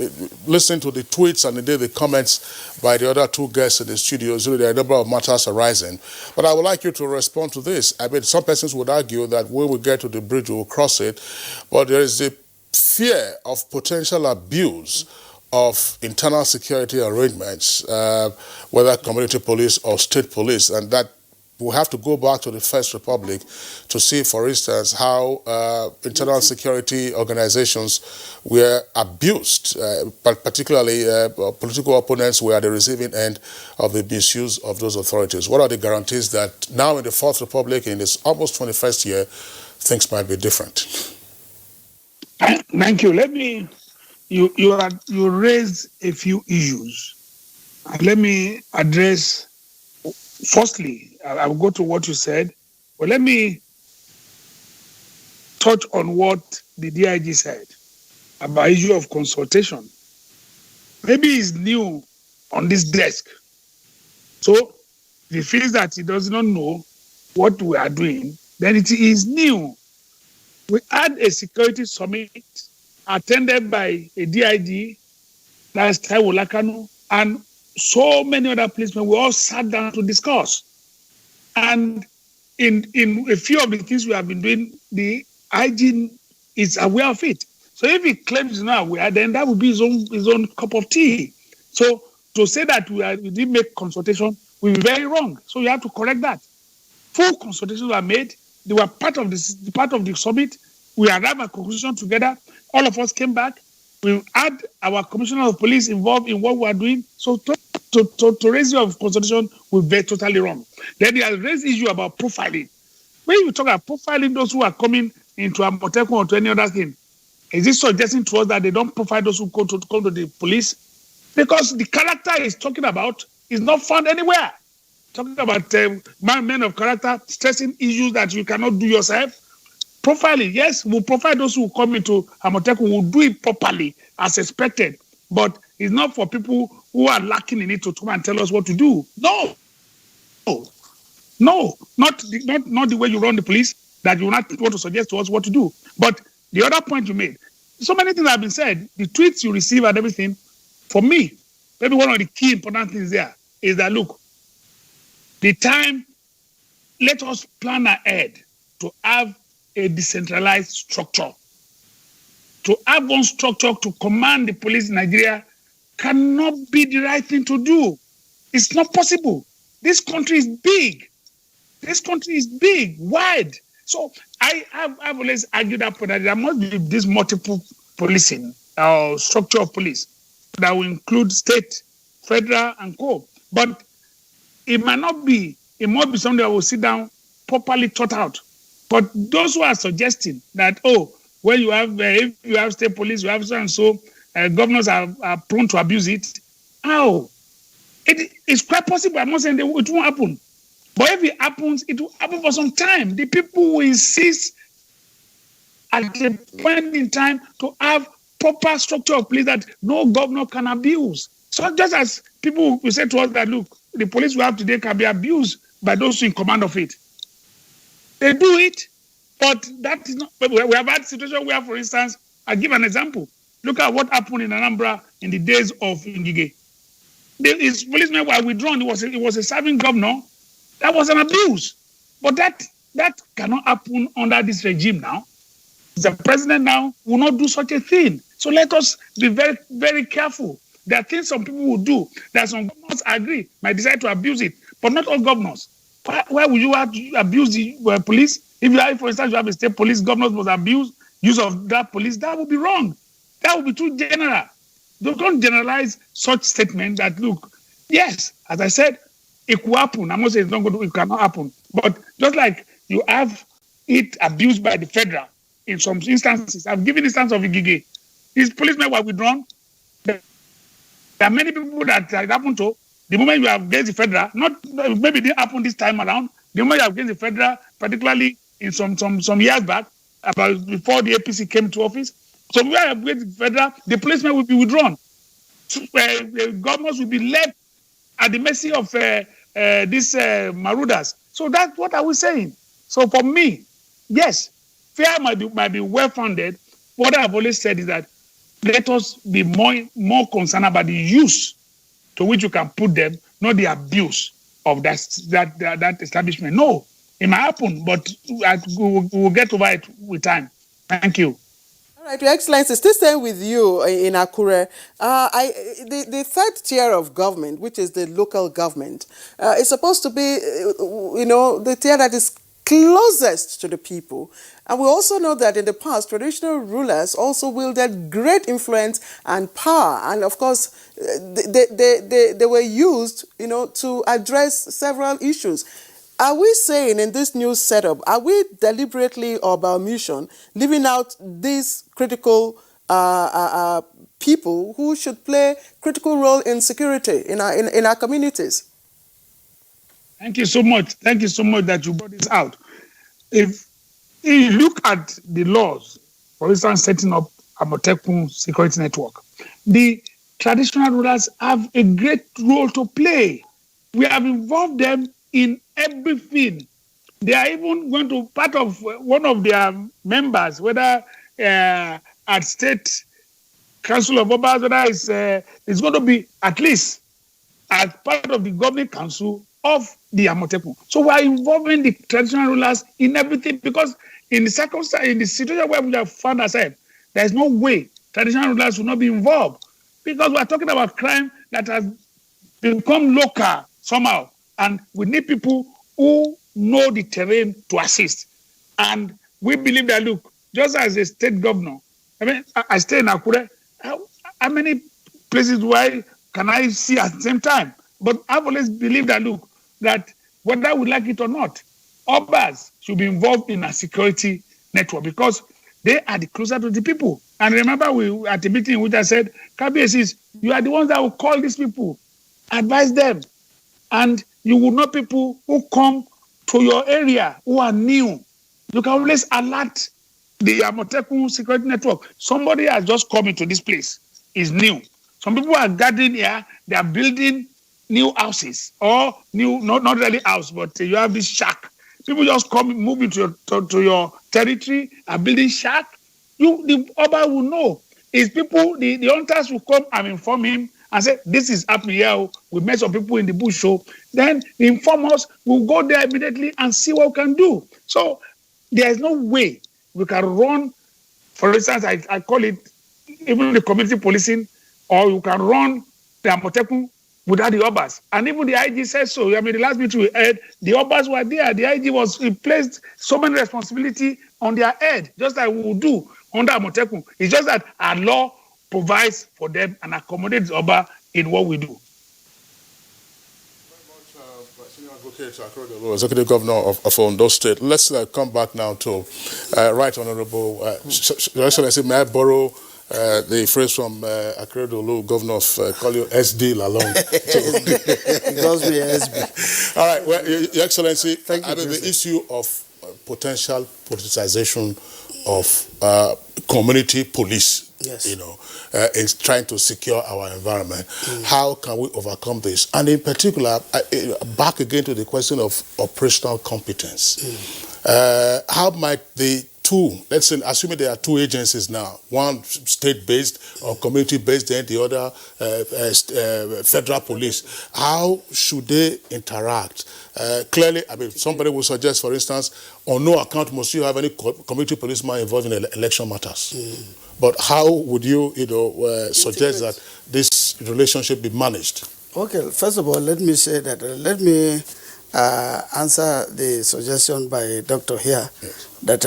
Listening to the tweets and indeed the comments by the other two guests in the studio, there are a number of matters arising. But I would like you to respond to this. I mean, some persons would argue that when we get to the bridge, we will cross it. But there is the fear of potential abuse of internal security arrangements, whether community police or state police, and that we have to go back to the First Republic to see, for instance, how internal security organizations were abused, but particularly political opponents were at the receiving end of the misuse of those authorities. What are the guarantees that now in the Fourth Republic, in this almost 21st year, things might be different? Thank you. Let me, you raised a few issues. And let me address. Firstly, I'll go to what you said, but let me touch on what the DIG said about issue of consultation. Maybe he's new on this desk. So if he feels that he does not know what we are doing, then it is new. We had a security summit attended by a DIG, that's Taiwo Lakanu, and so many other policemen, we all sat down to discuss. And in a few of the things we have been doing, the IG is aware of it. So if he claims he's not aware, then that would be his own cup of tea. So to say that we didn't make consultation will be very wrong. So you have to correct that. Full consultations were made. They were part of the summit. We arrived at conclusion together. All of us came back. We had our commissioner of police involved in what we are doing. So to raise issue of consultation will be totally wrong. Then they have raised issue about profiling. When you talk about profiling those who are coming into a Amotekun or to any other thing, is this suggesting to us that they don't profile those who come to the police? Because the character he's talking about is not found anywhere. talking about men of character, stressing issues that you cannot do yourself. Profiling, yes, we'll profile those who come into Amotekun, we'll do it properly as expected. But it's not for people who are lacking in it to come and tell us what to do. No, not the way you run the police, that you not want to suggest to us what to do. But the other point you made, so many things have been said, the tweets you receive and everything, for me, maybe one of the key important things there is that, look, the time, let us plan ahead to have a decentralized structure. To have one structure to command the police in Nigeria cannot be the right thing to do. It's not possible. This country is big. This country is big, wide. So I've always argued that there must be this multiple policing structure of police that will include state, federal, and co. But it might not be. It must be something that will sit down properly thought out. But those who are suggesting that, when you have, if you have state police, you have so and so, governors are prone to abuse it. How? It's quite possible. I'm not saying it won't happen. But if it happens, it will happen for some time. The people will insist at the point in time to have proper structure of police that no governor can abuse. So just as people will say to us that, look, the police we have today can be abused by those in command of it. They do it, but that is not. We have had situations where, for instance, I'll give an example. Look at what happened in Anambra in the days of Ngige. His policemen were withdrawn. It was a serving governor. That was an abuse. But that cannot happen under this regime now. The president now will not do such a thing. So let us be very, very careful. There are things some people will do that some governors agree, might decide to abuse it, but not all governors. Why would you have to abuse the police? If you have, for instance, you have a state police, governors must abuse use of that police. That would be wrong. That would be too general. Don't generalize such statement that, look, yes, as I said, it could happen. I'm not saying it cannot happen. But just like you have it abused by the federal in some instances, I've given instance of Igige. His policemen were withdrawn. There are many people that happened to. The moment you have against the federal, maybe it didn't happen this time around. The moment you have against the federal, particularly in some years back, about before the APC came to office, so we are against the federal, the policemen will be withdrawn. The governors will be left at the mercy of these marauders. So that's what I was saying. So for me, yes, fear might be well-founded. What I've always said is that let us be more concerned about the use to which you can put them, not the abuse of that establishment. No, it might happen, but we will get over it with time. Thank you. All right, Your Excellency, still staying with you in Akure, the third tier of government, which is the local government, is supposed to be, the tier that is closest to the people. And we also know that in the past, traditional rulers also wielded great influence and power. And of course, they were used, to address several issues. Are we saying in this new setup, are we deliberately or by omission leaving out these critical people who should play critical role in security in our communities? Thank you so much. Thank you so much that you brought this out. If you look at the laws, for instance, setting up Amotekun security network, the traditional rulers have a great role to play. We have involved them in everything. They are even going to part of one of their members, whether at State Council of Obas, whether it's going to be at least as part of the governing council of the Amotekun. So we are involving the traditional rulers in everything, because in the situation where we have found ourselves, there is no way traditional rulers will not be involved, because we are talking about crime that has become local somehow, and we need people who know the terrain to assist. And we believe that, look, just as a state governor, I stay in Akure, how many places can I see at the same time? But I've always believed that, look, that whether we like it or not, Obas should be involved in a security network, because they are the closer to the people. And remember, we at the meeting in which I said, Kabiyesi, you are the ones that will call these people, advise them. And you will know people who come to your area who are new. You can always alert the Amotekun security network. Somebody has just come into this place, is new. Some people are gathering here, they are building new houses, or new, not really house, but you have this shack. People just come, move into your territory, are building shack. The Oba will know. Is people, the hunters will come and inform him and say, this is happening here. We met some people in the bush. So then the informers will go there immediately and see what we can do. So there is no way we can run, for instance, I call it even the community policing, or you can run the Amotekun without the Obas. And even the IG says so. I mean, the last meeting we had, the Obas were there. The IG he placed so many responsibility on their head, just like we would do under Amotekun. It's just that our law provides for them and accommodates Oba in what we do. Executive Governor of Ondo State. Let's come back now to Right Honorable Your Excellency. May I borrow the phrase from Akeredolu, Governor of call you SD Lalong. He calls me SB. All right, well, Your Excellency, Thank you, the issue of potential politicization of community police, yes, is trying to secure our environment. How can we overcome this? And in particular, back again to the question of operational competence. How might the two, let's say, assuming there are two agencies now, one state-based or community-based, then the other federal police, how should they interact? Clearly, I mean, somebody will suggest, for instance, on no account must you have any community policeman involved in election matters. But how would you, suggest that this relationship be managed? Okay, first of all, let me say that, let me answer the suggestion by Dr. here, yes, that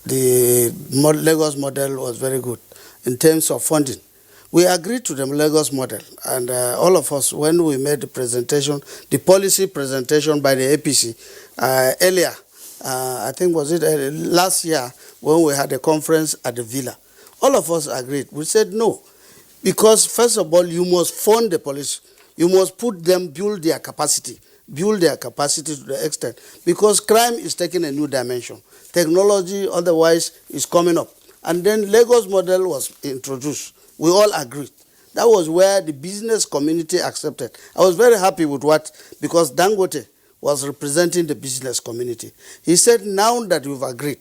the Lagos model was very good in terms of funding. We agreed to the Lagos model, and all of us, when we made the presentation, the policy presentation by the APC earlier, I think was it last year when we had a conference at the Villa, all of us agreed. We said no, because first of all, you must fund the police. You must put them, build their capacity to the extent, because crime is taking a new dimension. Technology otherwise is coming up. And then Lagos model was introduced. We all agreed. That was where the business community accepted. I was very happy with because Dangote was representing the business community. He said, now that we've agreed,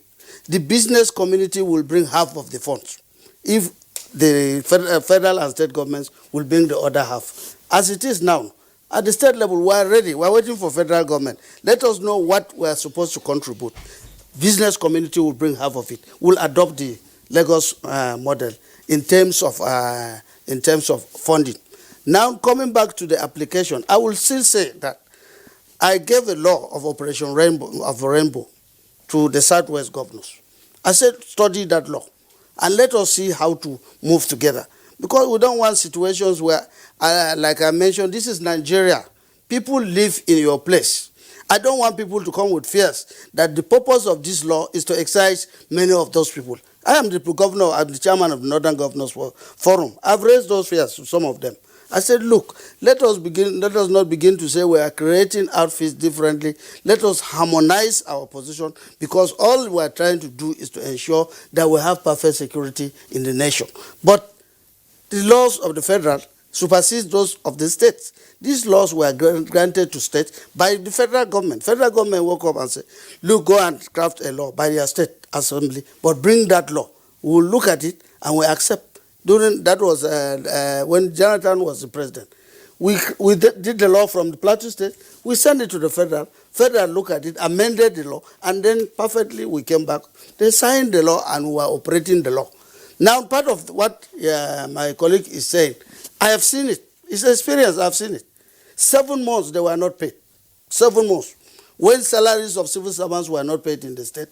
the business community will bring half of the funds, if the federal and state governments will bring the other half. As it is now, at the state level, we are ready. We are waiting for federal government. Let us know what we are supposed to contribute. Business community will bring half of it. We'll adopt the Lagos model in terms of funding. Now, coming back to the application, I will still say that I gave a law of Operation Rainbow to the Southwest governors. I said, study that law and let us see how to move together. Because we don't want situations where, like I mentioned, this is Nigeria. People live in your place. I don't want people to come with fears that the purpose of this law is to excise many of those people. I am the governor, I'm the chairman of the Northern Governors Forum. I've raised those fears to some of them. I said, look, let us not begin to say we are creating outfits differently. Let us harmonize our position, because all we are trying to do is to ensure that we have perfect security in the nation. But the laws of the federal supersede those of the states. These laws were granted to states by the federal government. Federal government woke up and said, look, go and craft a law by their state assembly, but bring that law. We will look at it and we accept. That was when Jonathan was the president. We did the law from the Plateau State. We sent it to the federal. Federal looked at it, amended the law, and then perfectly we came back. They signed the law and we were operating the law. Now, part of what my colleague is saying, I have seen it. It's experience, I've seen it. 7 months they were not paid. 7 months. When salaries of civil servants were not paid in the state,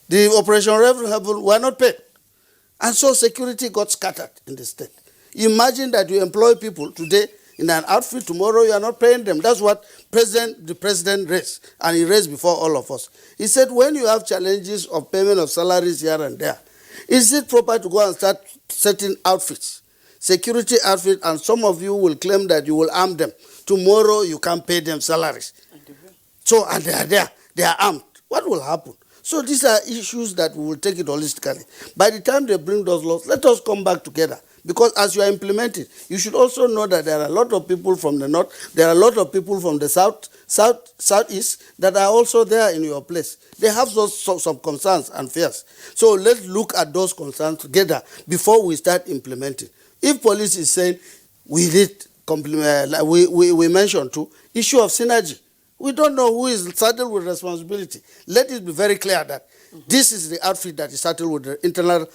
the Operation Rainbow were not paid. And so security got scattered in the state. Imagine that you employ people today in an outfit, tomorrow you are not paying them. That's what the president raised, and he raised before all of us. He said, when you have challenges of payment of salaries here and there, is it proper to go and start setting outfits, security outfits, and some of you will claim that you will arm them tomorrow you can't pay them salaries. So, and they are there, they are armed. What will happen? So these are issues that we will take it holistically. By the time they bring those laws, let us come back together. Because as you are implementing, you should also know that there are a lot of people from the north, there are a lot of people from the southeast that are also there in your place. They have some concerns and fears. So let's look at those concerns together before we start implementing. If police is saying we did complement, like we mentioned too, issue of synergy. We don't know who is saddled with responsibility. Let it be very clear that this is the outfit that is saddled with the internal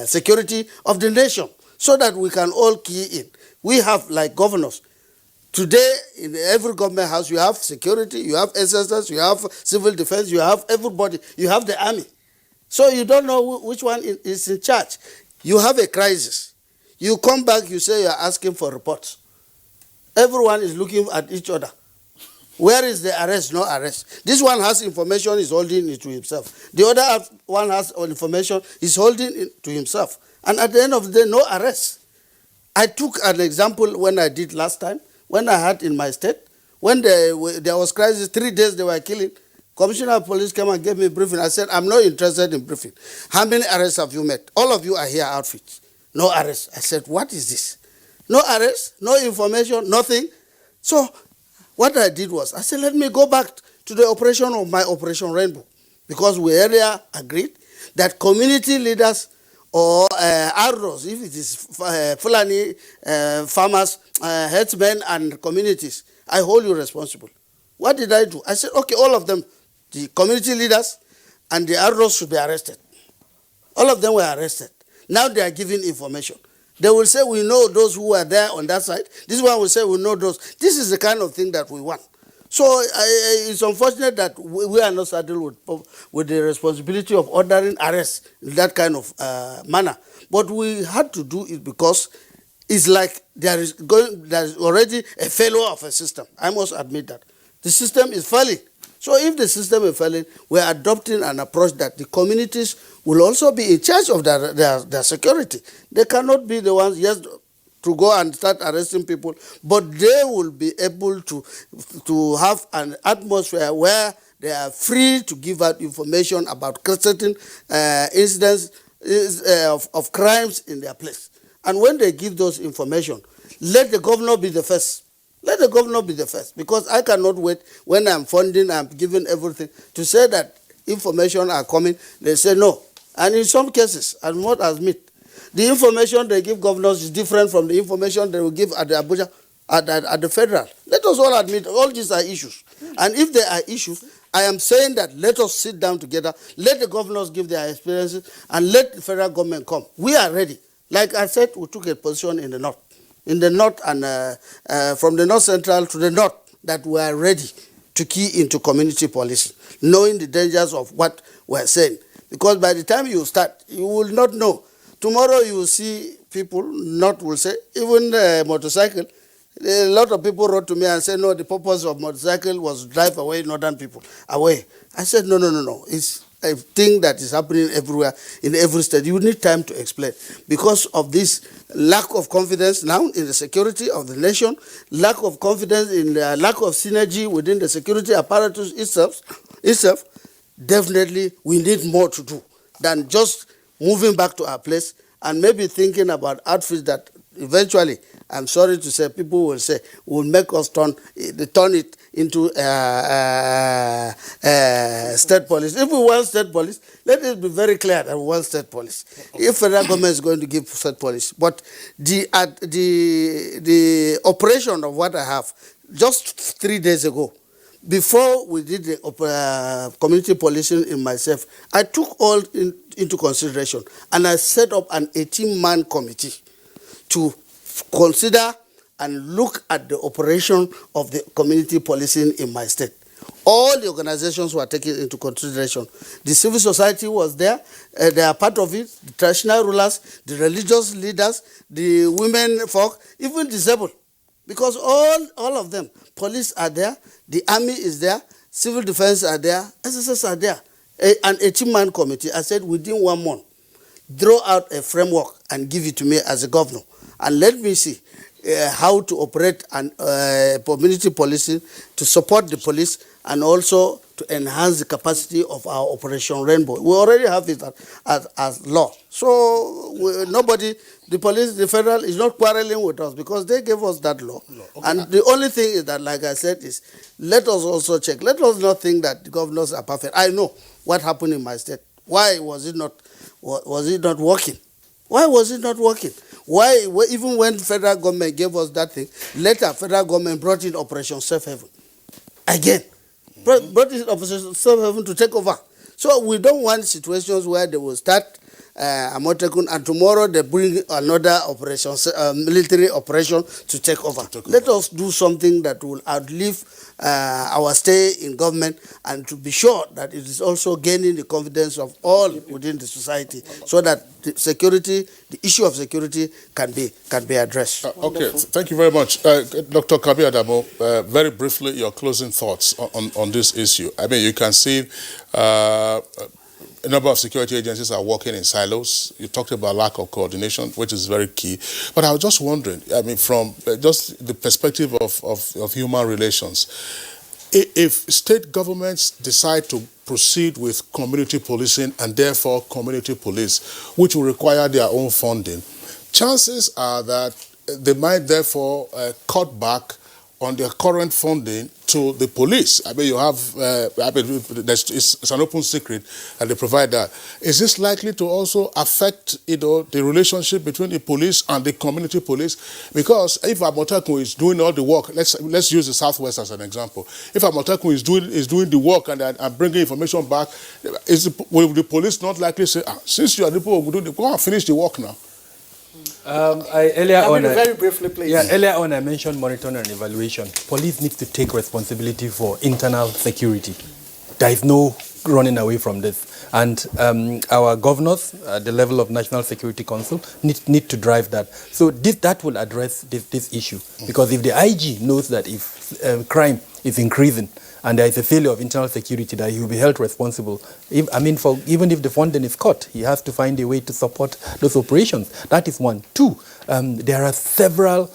security of the nation, so that we can all key in. We have, like governors, today in every government house, you have security, you have SSS, you have civil defense, you have everybody, you have the army. So you don't know which one is in charge. You have a crisis. You come back, you say you are asking for reports. Everyone is looking at each other. Where is the arrest? No arrest. This one has information, is holding it to himself. The other one has information, is holding it to himself. And at the end of the day, no arrest. I took an example when I did last time, when I had in my state, when there was crisis, 3 days they were killing. Commissioner of Police came and gave me a briefing. I said, I'm not interested in briefing. How many arrests have you made? All of you are here outfits. No arrest. I said, what is this? No arrest, no information, nothing. So what I did was, I said, let me go back to the operation of my Operation Rainbow, because we earlier agreed that community leaders or arrows, if it is Fulani farmers, herdsmen and communities, I hold you responsible. What did I do? I said, okay, all of them, the community leaders and the arrows should be arrested. All of them were arrested. Now they are giving information. They will say, we know those who are there on that side. This one will say, we know those. This is the kind of thing that we want. So it's unfortunate that we are not saddled with the responsibility of ordering arrests in that kind of manner. But we had to do it because it's like there is already a failure of a system. I must admit that. The system is failing. So if the system is failing, we are adopting an approach that the communities will also be in charge of their security. They cannot be the ones just to go and start arresting people, but they will be able to have an atmosphere where they are free to give out information about certain incidents of crimes in their place. And when they give those information, let the governor be the first. Let the governor be the first, because I cannot wait when I'm funding, I'm giving everything, to say that information are coming, they say no. And in some cases, I must admit, the information they give governors is different from the information they will give at the Abuja, at the federal. Let us all admit, all these are issues. And if there are issues, I am saying that let us sit down together, let the governors give their experiences, and let the federal government come. We are ready. Like I said, we took a position in the north. In the north and from the north central to the north, that we are ready to key into community policing, knowing the dangers of what we're saying. Because by the time you start, you will not know. Tomorrow you will see people, not will say, even motorcycle. A lot of people wrote to me and said, no, the purpose of motorcycle was to drive away northern people away. I said, no. It's a thing that is happening everywhere, in every state. You need time to explain. Because of this lack of confidence now in the security of the nation, lack of confidence in the lack of synergy within the security apparatus itself, definitely we need more to do than just moving back to our place and maybe thinking about outfits that eventually, I'm sorry to say, people will say, will make us turn it into state police. If we want state police, let it be very clear that we want state police. If federal government is going to give state police, but the operation of what I have, just 3 days ago, before we did the community policing in myself, I took all into consideration, and I set up an 18-man committee to consider and look at the operation of the community policing in my state. All the organizations were taken into consideration. The civil society was there. They are part of it. The traditional rulers, the religious leaders, the women folk, even disabled. Because all of them, police are there, the army is there, civil defense are there, SSS are there. An 18-man committee, I said within 1 month, draw out a framework and give it to me as a governor. And let me see. how to operate and community policing to support the police and also to enhance the capacity of our Operation Rainbow. We already have it as law. So the police, the federal is not quarreling with us because they gave us that law. Okay. And the only thing is that, like I said, is let us also check. Let us not think that the governors are perfect. I know what happened in my state. Why was it not working? Why was it not working? Why, even when federal government gave us that thing, later federal government brought in Operation Safe Haven. Again, brought in Operation Safe Haven to take over. So we don't want situations where they will start Amotekun and tomorrow they bring another operation, military operation to take over. Let us do something that will outlive our stay in government and to be sure that it is also gaining the confidence of all within the society so that the issue of security can be addressed. Okay, thank you very much. Dr. Kabir Adamo, very briefly, your closing thoughts on this issue. I mean, you can see a number of security agencies are working in silos. You talked about lack of coordination, which is very key. But I was just wondering, I mean, from just the perspective of human relations, if state governments decide to proceed with community policing and therefore community police, which will require their own funding, chances are that they might therefore cut back on their current funding to the police. I mean, you have, it's an open secret and they provide that. Is this likely to also affect, the relationship between the police and the community police? Because if Amotekun is doing all the work, let's use the Southwest as an example. If Amotekun is doing the work and bringing information back, will the police not likely say, since you are the people who do the, go and finish the work now? Very briefly, please. Yeah, earlier on I mentioned monitoring and evaluation. Police needs to take responsibility for internal security. There is no running away from this. And our governors at the level of National Security Council need to drive that. So that will address this issue. Because if the IG knows that if crime is increasing, and there is a failure of internal security, that he will be held responsible. Even if the funding is cut, he has to find a way to support those operations. That is one. Two, there are several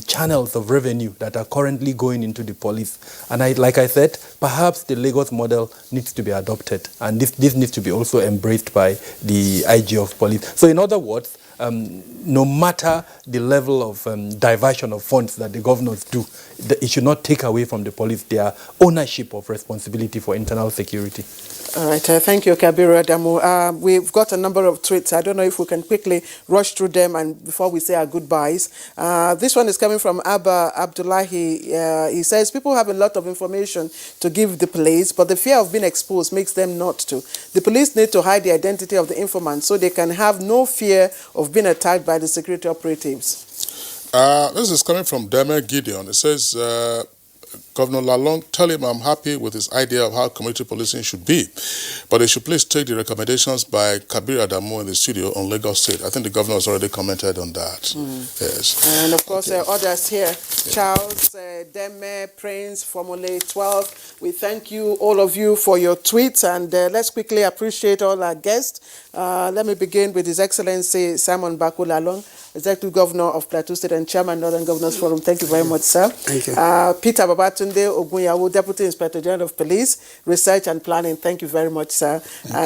channels of revenue that are currently going into the police. And like I said, perhaps the Lagos model needs to be adopted. And this needs to be also embraced by the IG of police. So in other words, no matter the level of diversion of funds that the governors do, it should not take away from the police their ownership of responsibility for internal security. All right, thank you, Kabir Adamo. We've got a number of tweets. I don't know if we can quickly rush through them and before we say our goodbyes. This one is coming from Abba Abdullahi. He says, people have a lot of information to give the police, but the fear of being exposed makes them not to. The police need to hide the identity of the informant so they can have no fear of being attacked by the security operatives. This is coming from Demer Gideon. It says, Governor Lalong, tell him I'm happy with his idea of how community policing should be, but they should please take the recommendations by Kabir Adamo in the studio on Lagos State. I think the governor has already commented on that. Yes. And of course, others here. Charles, Deme, Prince, Formula 12. We thank you, all of you, for your tweets, and let's quickly appreciate all our guests. Let me begin with His Excellency Simon Bako Lalong, Executive Governor of Plateau State and Chairman Northern Governors Forum. Thank you very much, sir. Thank you. Peter Babatunde Ogunyawo, Deputy Inspector General of Police, Research and Planning. Thank you very much, sir.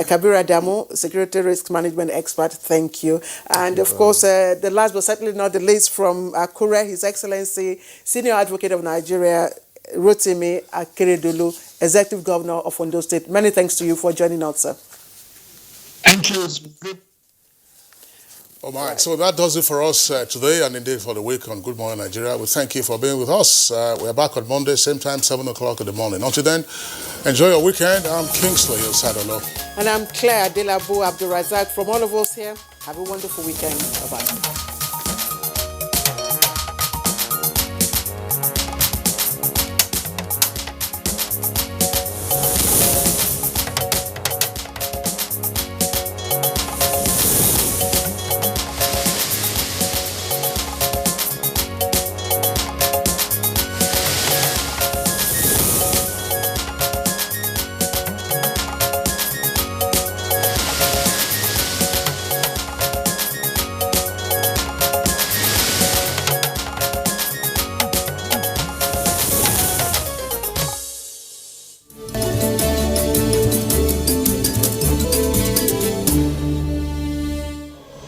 Kabir Adamo, Security Risk Management Expert. Thank you. And of course, the last but certainly not the least, from Akure, His Excellency Senior Advocate of Nigeria, Rotimi Akeredolu, Executive Governor of Ondo State. Many thanks to you for joining us, sir. Thank you. All right, so that does it for us today and indeed for the week on Good Morning Nigeria. We thank you for being with us. We're back on Monday, same time, 7 o'clock in the morning. Until then, enjoy your weekend. I'm Kingsley Osadolo. And I'm Claire Adelabu Abdurazak. From all of us here, have a wonderful weekend. Bye-bye.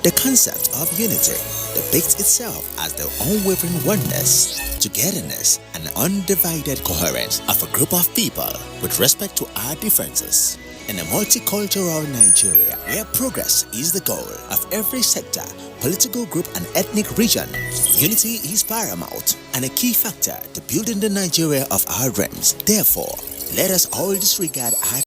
The concept of unity depicts itself as the unwavering oneness, togetherness, and undivided coherence of a group of people with respect to our differences. In a multicultural Nigeria, where progress is the goal of every sector, political group, and ethnic region, unity is paramount and a key factor to building the Nigeria of our dreams. Therefore, let us all disregard our